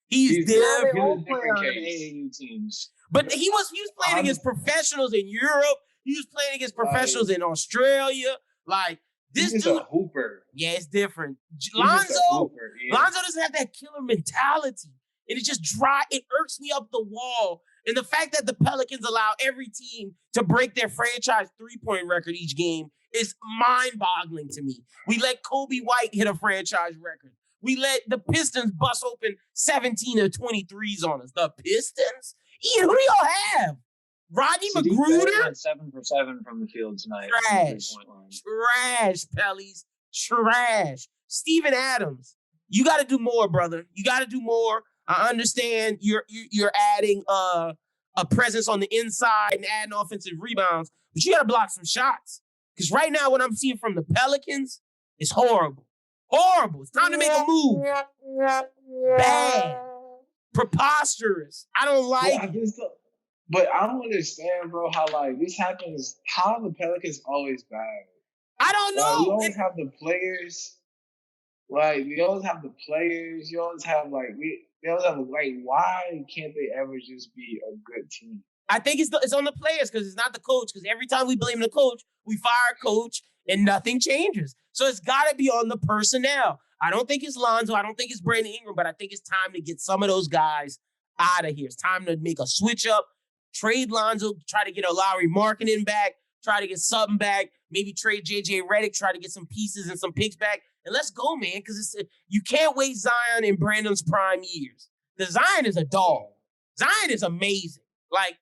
He's different. They all play on AAU teams. But he was playing against professionals in Europe. He was playing against professionals in Australia. Like this dude, a hooper. Yeah, it's different. Lonzo doesn't have that killer mentality, and it just it irks me up the wall. And the fact that the Pelicans allow every team to break their franchise 3-point record each game is mind-boggling to me. We let Kobe White hit a franchise record. We let the Pistons bust open 17 of 23s on us. The Pistons? Ian, who do y'all have? Rodney Magruder? 7 for 7 from the field tonight. Trash, Pellies. Trash. Steven Adams. You got to do more, brother. You got to do more. I understand you're adding a presence on the inside and adding offensive rebounds, but you got to block some shots. Because right now, what I'm seeing from the Pelicans is horrible. Horrible. It's time to make a move. Bad. Preposterous. I don't like it. But I don't understand, bro, how like this happens. How are the Pelicans always bad? I don't know. Like, we always have the players. Like, we always have the players. You always have like why can't they ever just be a good team? I think it's on the players because it's not the coach. Because every time we blame the coach, we fire a coach and nothing changes. So it's got to be on the personnel. I don't think it's Lonzo. I don't think it's Brandon Ingram. But I think it's time to get some of those guys out of here. It's time to make a switch up. Trade Lonzo. Try to get a Lowry Markkanen back. Try to get something back. Maybe trade JJ Redick. Try to get some pieces and some picks back. And let's go, man. Because you can't waste Zion in Brandon's prime years. The Zion is a dog. Zion is amazing. Like,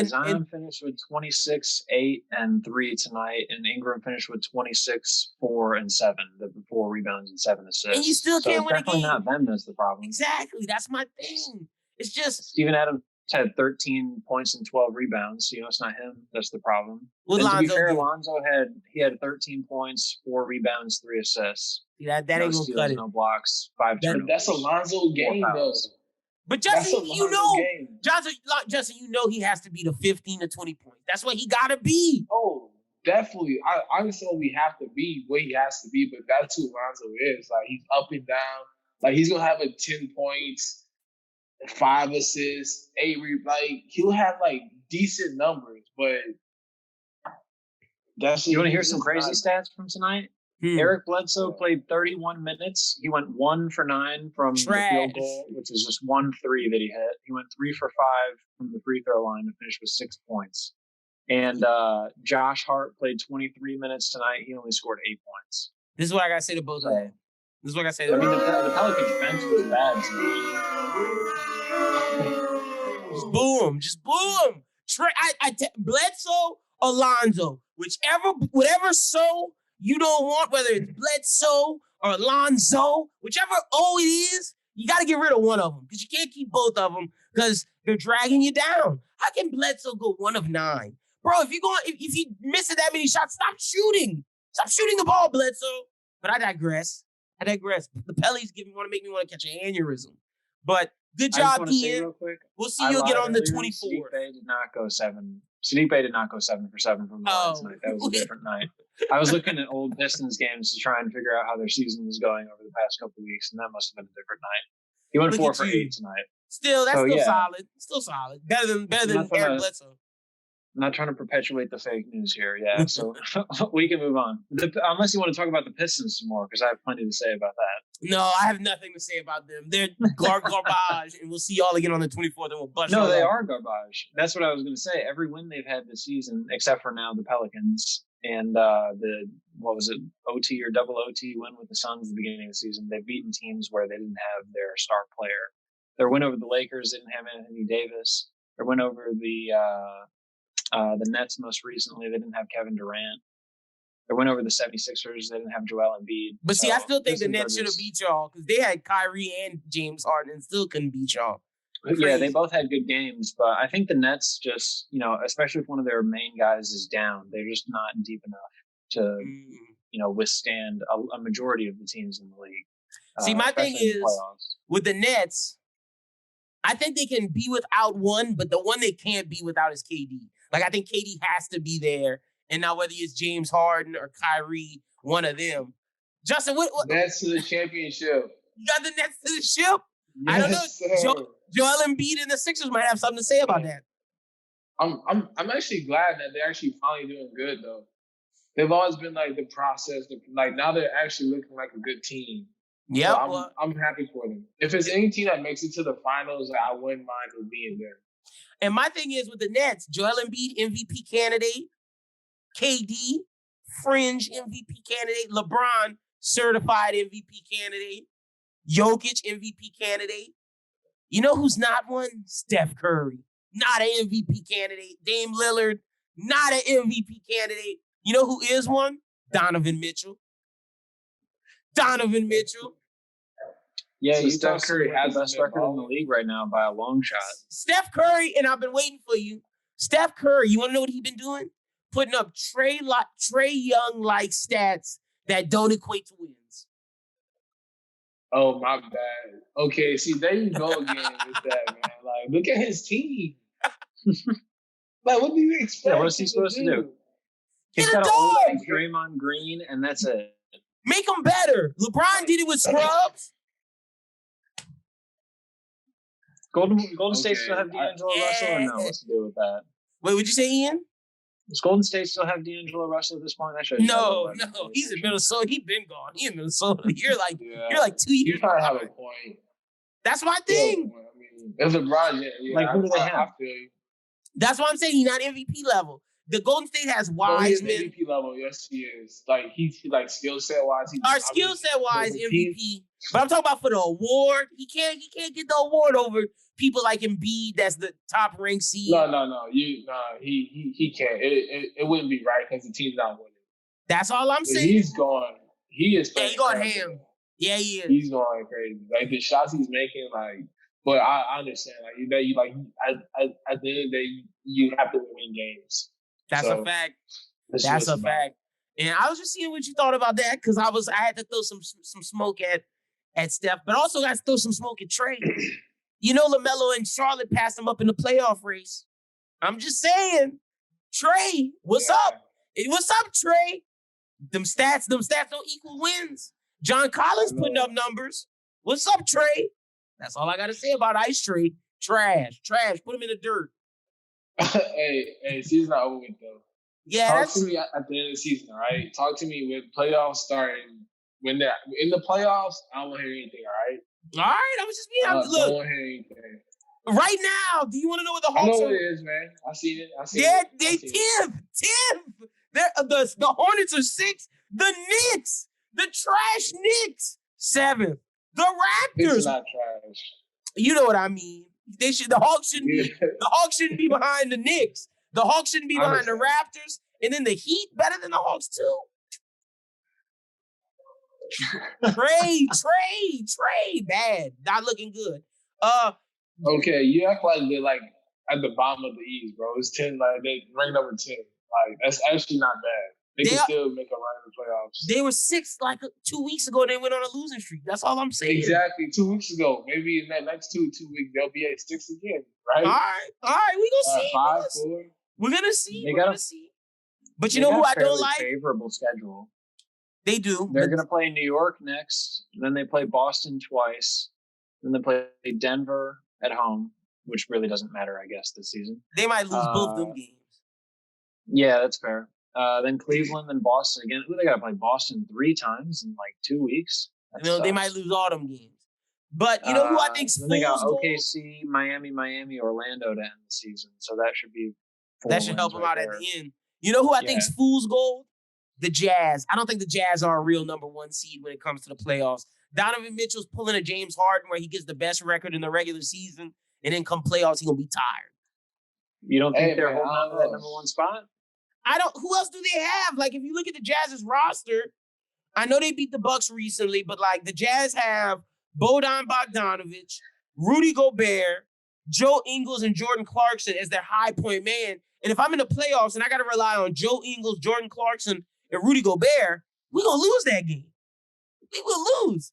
Zion finished with 26, 8, and 3 tonight, and Ingram finished with 26, 4, and 7. The 4 rebounds and 7 assists. And you still can't win a game. Definitely not them that's the problem. Exactly. That's my thing. It's just Steven Adams had 13 points and 12 rebounds. So, it's not him. That's the problem. what And to be Lonzo fair, do. Lonzo had 13 points, 4 rebounds, 3 assists. That no ain't gonna steals, cut it. no blocks, 5 That- turnovers. That's a Lonzo game, 4 though. fouls. But That's Justin, a you Lonzo know, game. Justin, you know he has to be the 15 to 20 points. That's what he gotta be. Oh, definitely. I understand we have to be what he has to be, but that's who Lonzo is. Like, he's up and down. Like, he's gonna have 10 points, 5 assists, 8 like he'll have like decent numbers, but that's You want to hear some crazy stats from tonight? Eric Bledsoe Yeah. played 31 minutes. He went 1 for 9 from the Trash. field goal, which is just 1 3 that he hit. He went 3 for 5 from the free throw line to finish with 6 points. And Josh Hart played 23 minutes tonight. He only scored 8 points. This is what I gotta say to both of them. This is what I gotta say to I mean, them. the Pelicans bench was bad tonight. Just boom. Just boom. Bledsoe, Alonzo. Whatever so you don't want, whether it's Bledsoe or Alonzo, whichever O it is, you got to get rid of one of them because you can't keep both of them because they're dragging you down. How can Bledsoe go 1 of 9? Bro, if you missing that many shots, stop shooting. Stop shooting the ball, Bledsoe. But I digress. The Pellies want to make me want to catch an aneurysm. But good I just job, want to say Ian. real quick. We'll see you again on the 24th. Sadiq did not go 7. Sadiq did not go 7 for 7 from the line tonight. That was a different night. I was looking at old Pistons games to try and figure out how their season was going over the past couple of weeks, and that must have been a different night. He went Look 4 at for you. 8 tonight. Still, that's So, still yeah. solid. Still solid. Better than Not Eric gonna- Bledsoe. I'm not trying to perpetuate the fake news here, yeah. So we can move on. Unless you want to talk about the Pistons some more, because I have plenty to say about that. No, I have nothing to say about them. They're garbage, and we'll see y'all again on the 24th, and we'll bust No, y'all they up. are garbage. That's what I was going to say. Every win they've had this season, except for now the Pelicans and the OT or double OT win with the Suns at the beginning of the season, they've beaten teams where they didn't have their star player. Their win over the Lakers didn't have Anthony Davis. Their win over the Nets most recently, they didn't have Kevin Durant. Their win over the 76ers, they didn't have Joel Embiid. But see, I still think the Pistons are Nets should have just- beat y'all because they had Kyrie and James Harden and still couldn't beat y'all. Yeah, they both had good games, but I think the Nets just, especially if one of their main guys is down, they're just not deep enough to, withstand a majority of the teams in the league. See, my thing especially in the is, playoffs. with the Nets, I think they can be without one, but the one they can't be without is KD. Like, I think KD has to be there. And now whether it's James Harden or Kyrie, one of them. Justin, what Nets to the championship. you got the Nets to the ship? I don't know. Yes, sir. Joel Embiid and the Sixers might have something to say about that. I'm actually glad that they're actually finally doing good though. They've always been like the process, like now they're actually looking like a good team. Yeah, So I'm happy for them. If it's any team that makes it to the finals, I wouldn't mind them being there. and my thing is with the Nets, Joel Embiid, MVP candidate, KD, fringe MVP candidate, LeBron, certified MVP candidate, Jokic, MVP candidate. You know who's not one? Steph Curry, not an MVP candidate. Dame Lillard, not an MVP candidate. You know who is one? Donovan Mitchell. Yeah, So Utah Steph Curry has has the best been record in the balling. league right now by a long shot. Steph Curry, and I've been waiting for you. Steph Curry, you want to know what he's been doing? Putting up Trey Young-like stats that don't equate to wins. Oh my bad. Okay, see there you go again with that, man. Like, look at his team. Like, what do you expect? Yeah, what's he supposed to do? He's Get a got a old dog! like Draymond Green, and that's it. Make them better. LeBron did it with scrubs. Golden State Okay, still have D'Angelo Russell or no? What's to do with that? Wait, what'd you say, Ian? Does Golden State still have D'Angelo Russell at this point? No. He's in Minnesota. He's been gone. He in Minnesota. You're like 2 You years. probably have a behind. point. That's my thing. I mean, if LeBron, yeah, Like, who do they have? I feel you. That's why I'm saying he's not MVP level. The Golden State has No, he is Wiseman. MVP level. Yes, he is. Like he like skill set wise. Our skill set wise MVP. But I'm talking about for the award. He can't get the award over people like Embiid. That's the top ranked seed. No. He can't. It wouldn't be right because the team's not winning. That's all I'm But saying. he's going. He is. Yeah, he going crazy. ham. Yeah, he is. He's going crazy. Like the shots he's making, like But I understand. Like you know, at the end of the day, you have to win games. That's a fact. That's a fact. And I was just seeing what you thought about that because I had to throw some smoke at Steph, but also got to throw some smoke at Trey. You know, LaMelo and Charlotte passed him up in the playoff race. I'm just saying, Trey, what's up? What's up, Trey? Them stats don't equal wins. John Collins putting up numbers. What's up, Trey? That's all I got to say about Ice Trey. Trash. Put him in the dirt. hey, season's not over with though. Yeah, talk to me at the end of the season, all right? Talk to me when playoffs starting. When they're in the playoffs, I don't want to hear anything, all right? All right, I was just being look. I don't want to hear anything. Right now, do you want to know what the Hawks I know are? what it is, man. I seen it. They 10th. The Hornets are 6th. The Knicks, the trash Knicks, 7th. The Raptors. It's not trash. You know what I mean. The Hawks shouldn't be behind the Knicks. The Hawks shouldn't be behind the Raptors. And then the Heat better than the Hawks too. Trey, bad. Not looking good. Okay, you act like they're like at the bottom of the East, bro. It's 10, like they rank number 10. Like that's actually not bad. They can still make a run in the playoffs. They were 6 like 2 weeks ago. They went on a losing streak. That's all I'm saying. Exactly, 2 weeks ago. Maybe in that next 2 weeks they'll be at 6 again, right? All right. We gonna see. 5, 4. We're gonna see. We're gonna see. But you know who I don't like? Favorable schedule. They do. They're going to play New York next. Then they play Boston twice. Then they play Denver at home, which really doesn't matter, I guess, this season. They might lose both them games. Yeah, that's fair. Then Cleveland, then Boston again. Ooh, they got to play Boston 3 times in like 2 weeks. They might lose all them games. But you know who I think's then they got OKC, Miami, Orlando to end the season. So that should be. That should help them out at the end. You know who I think's fool's gold? The Jazz. I don't think the Jazz are a real number 1 seed when it comes to the playoffs. Donovan Mitchell's pulling a James Harden where he gets the best record in the regular season, and then come playoffs, he's going to be tired. You don't think they're holding on to that number 1 spot? I don't. Who else do they have? Like, if you look at the Jazz's roster, I know they beat the Bucks recently, but like the Jazz have Bojan Bogdanovic, Rudy Gobert, Joe Ingles, and Jordan Clarkson as their high point man. And if I'm in the playoffs and I got to rely on Joe Ingles, Jordan Clarkson, and Rudy Gobert, we're going to lose that game. We will lose.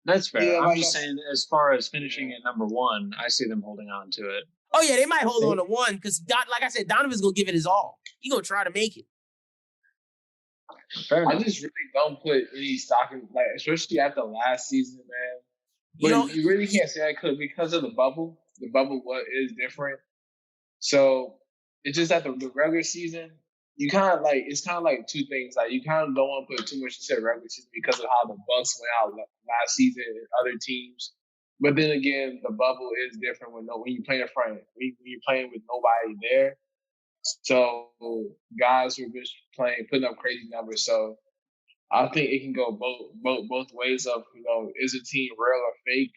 That's fair. Yeah, I'm just saying, as far as finishing at number 1, I see them holding on to it. Oh, yeah, they might hold on to 1 because, like I said, Donovan's going to give it his all. He's going to try to make it. Fair enough. I just really don't put any stock in, like, especially after last season, man. But you really can't say that because of the bubble. The bubble is different. So it's just that the regular season, you kind of like, it's kind of like 2 things. Like you kind of don't want to put too much into the regular season because of how the Bucks went out last season and other teams. But then again, the bubble is different when you're playing in front, when you're playing with nobody there. So guys who are just putting up crazy numbers. So I think it can go both ways of, is a team real or fake?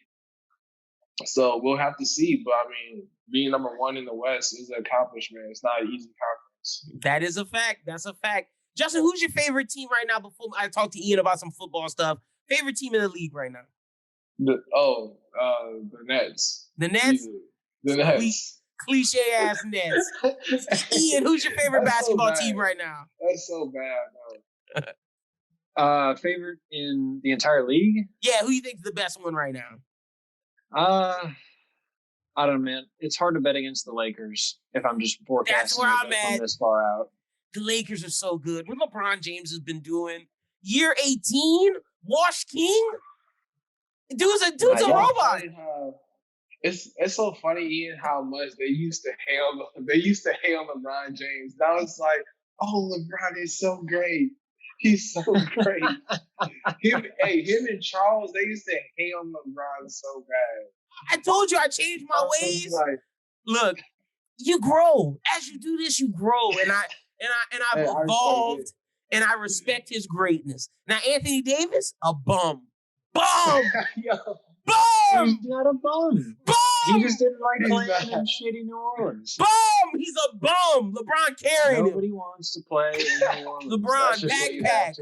So we'll have to see. But I mean, being number 1 in the West is an accomplishment. It's not an easy conference. That is a fact. That's a fact. Justin, who's your favorite team right now? Before I talk to Ian about some football stuff, favorite team in the league right now? The Nets. The Nets? The Nets. Cliche ass Nets. Ian, who's your favorite basketball team right now? That's so bad, man. Favorite in the entire league? Yeah, who you think is the best one right now? I don't know, man. It's hard to bet against the Lakers if I'm just forecasting. That's where I'm at. From this far out. The Lakers are so good. What LeBron James has been doing. Year 18, Wash King. Dude's a robot. It's so funny, Ian, how much they used to hail LeBron James. Now it's like, oh, LeBron is so great. He's so great. him and Charles, they used to hail LeBron so bad. I told you I changed my ways. Look, you grow. As you do this, you grow. And I've evolved and I respect his greatness. Now, Anthony Davis, a bum. Bum! Bum! He's not a bum. Bum! He just didn't like playing in shitty New Orleans. Bum! He's a bum. LeBron carried him. Nobody wants to play in New Orleans. LeBron backpack.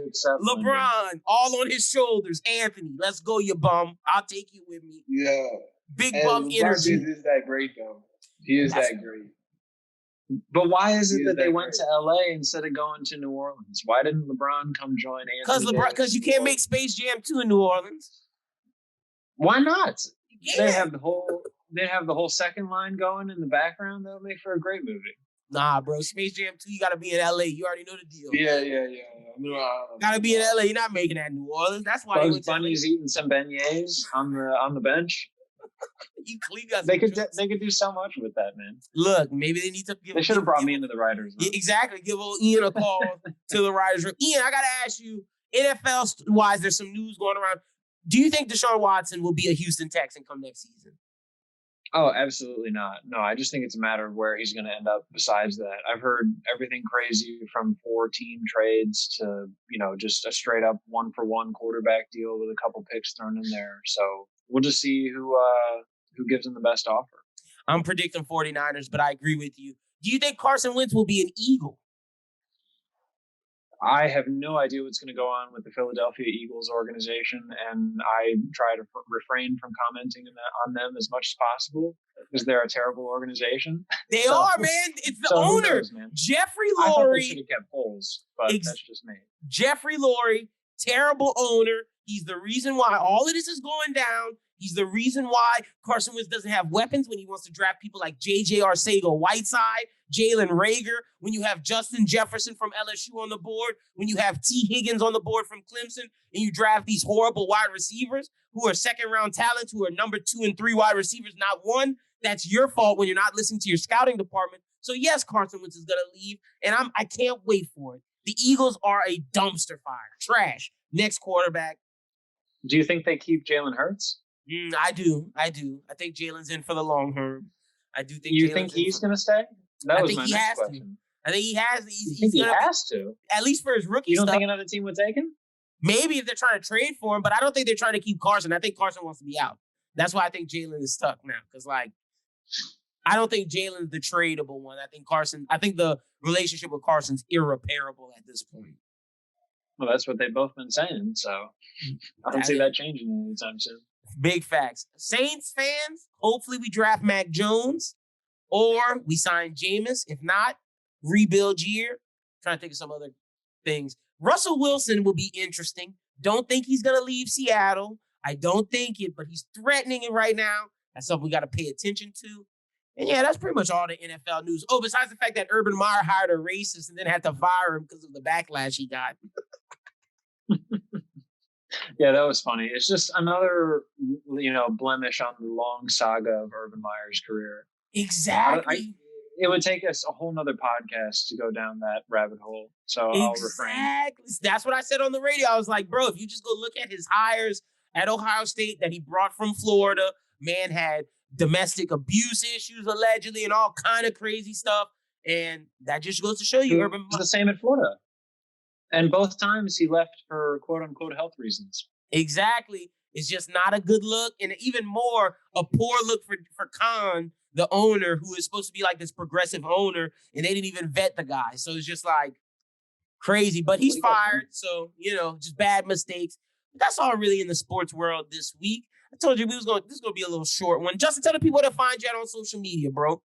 LeBron all on his shoulders. Anthony, let's go, you bum. I'll take you with me. Yeah. Big And bum LeBron energy. James is that great, though. He is that great. But why is it He that is they that went great. to LA instead of going to New Orleans? Why didn't LeBron come join Because Anthony Davis? because you can't make Space Jam 2 in New Orleans. Why not? You They can't. have the whole second line going in the background. That would make for a great movie. Nah, bro. Space Jam 2, you gotta be in LA. You already know the deal. Yeah. No, Gotta be in LA. You're not making that in New Orleans. That's why Bugs Bunny's eating some beignets on the bench. you got They some could jokes. they could do so much with that, man. Look, maybe they need to give. They should have brought me give- into the writers' room. Yeah, exactly. Give old Ian a call to the writers' room. Ian, I gotta ask you, NFL wise, there's some news going around. Do you think Deshaun Watson will be a Houston Texan come next season? Oh, absolutely not. No, I just think it's a matter of where he's going to end up besides that. I've heard everything crazy from 4-team trades to, just a straight up 1-for-1 quarterback deal with a couple picks thrown in there. So we'll just see who gives him the best offer. I'm predicting 49ers, but I agree with you. Do you think Carson Wentz will be an Eagle? I have no idea what's going to go on with the Philadelphia Eagles organization, and I try to refrain from commenting on them as much as possible because they're a terrible organization. They So- are, man. It's the So who owner. knows, man? Jeffrey I thought they Lurie. should have kept Foles, but that's just me. Jeffrey Lurie, terrible owner. He's the reason why all of this is going down. He's the reason why Carson Wentz doesn't have weapons when he wants to draft people like J.J. Arcega-Whiteside, Jalen Reagor, when you have Justin Jefferson from LSU on the board, when you have T. Higgins on the board from Clemson, and you draft these horrible wide receivers who are second-round talents, who are number 2 and 3 wide receivers, not one. That's your fault when you're not listening to your scouting department. So, yes, Carson Wentz is going to leave, and I can't wait for it. The Eagles are a dumpster fire. Trash. Next quarterback. Do you think they keep Jalen Hurts? I do. I think Jalen's in for the long term. I do think. You Jalen's think in he's for- going to stay? That I was think my he next has to. question. I think he has. You He's think he gonna has to? at least for his rookie You don't stuff. think another team would take him? Maybe if they're trying to trade for him, but I don't think they're trying to keep Carson. I think Carson wants to be out. That's why I think Jalen is stuck now. Because I don't think Jalen's the tradable one. I think the relationship with Carson's irreparable at this point. Well, that's what they've both been saying. So I don't see that changing anytime soon. Big facts. Saints fans, hopefully we draft Mac Jones or we sign Jameis. If not, rebuild year. Trying to think of some other things. Russell Wilson will be interesting. Don't think he's going to leave Seattle. I don't think it, but he's threatening it right now. That's something we got to pay attention to. And yeah, that's pretty much all the NFL news. Oh, besides the fact that Urban Meyer hired a racist and then had to fire him because of the backlash he got. Yeah, that was funny. It's just another, blemish on the long saga of Urban Meyer's career. Exactly. It would take us a whole nother podcast to go down that rabbit hole. So I'll refrain. Exactly. That's what I said on the radio. I was like, bro, if you just go look at his hires at Ohio State that he brought from Florida, man had domestic abuse issues allegedly and all kind of crazy stuff. And that just goes to show you, Urban It's the same in Florida. And both times he left for quote unquote health reasons. Exactly. It's just not a good look. And even more, a poor look for Khan, the owner, who is supposed to be like this progressive owner, and they didn't even vet the guy. So it's just crazy. But he's fired. So, just bad mistakes. But that's all really in the sports world this week. I told you this is going to be a little short one. Justin, tell the people to find you out on social media, bro.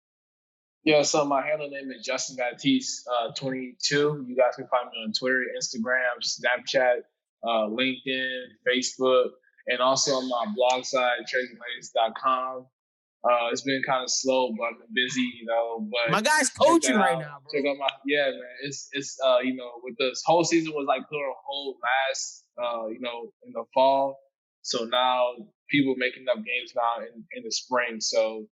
Yeah, so my handle name is Justin Baptiste 22. You guys can find me on Twitter, Instagram, Snapchat, LinkedIn, Facebook, and also on my blog site, tradinglatest.com. It's been kind of slow, but I've been busy, But my guy's coaching right now, bro. Check out man. It's with this whole season was put on hold last, in the fall. So now people making up games now in the spring. So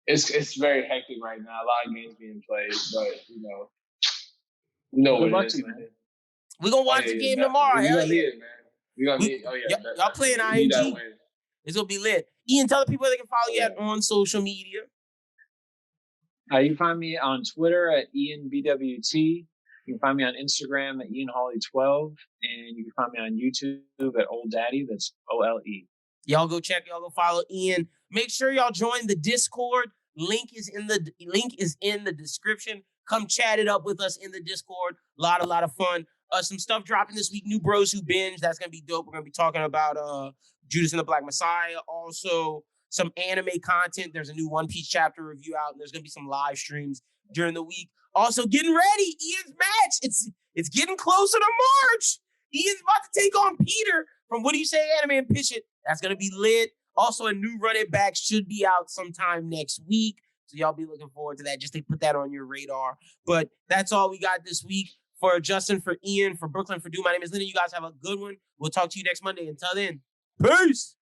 it's very hectic right now. A lot of games being played, but Good what luck it to is. you, man. We're going to watch the game tomorrow. We're Hell gonna yeah. need it, man. We're gonna need it. Oh yeah. Y'all playing we need that IMG? win. It's going to be lit. Ian, tell the people they can follow you at on social media. You can find me on Twitter at IanBWT. You can find me on Instagram at IanHawley12. And you can find me on YouTube at Old Daddy. That's OLE. Y'all go follow Ian. Make sure y'all join the Discord. Link is in the description. Come chat it up with us in the Discord. A lot of fun. Some stuff dropping this week. New Bros Who Binge. That's gonna be dope. We're gonna be talking about Judas and the Black Messiah. Also, some anime content. There's a new One Piece chapter review out, and there's going to be some live streams during the week. Also, getting ready, Ian's match. It's getting closer to March. Ian's about to take on Peter from What Do You Say Anime and Pitch It. That's going to be lit. Also, a new Run It Back should be out sometime next week. So y'all be looking forward to that. Just to put that on your radar. But that's all we got this week. For Justin, for Ian, for Brooklyn, for Dude, my name is Lennon. You guys have a good one. We'll talk to you next Monday. Until then, peace.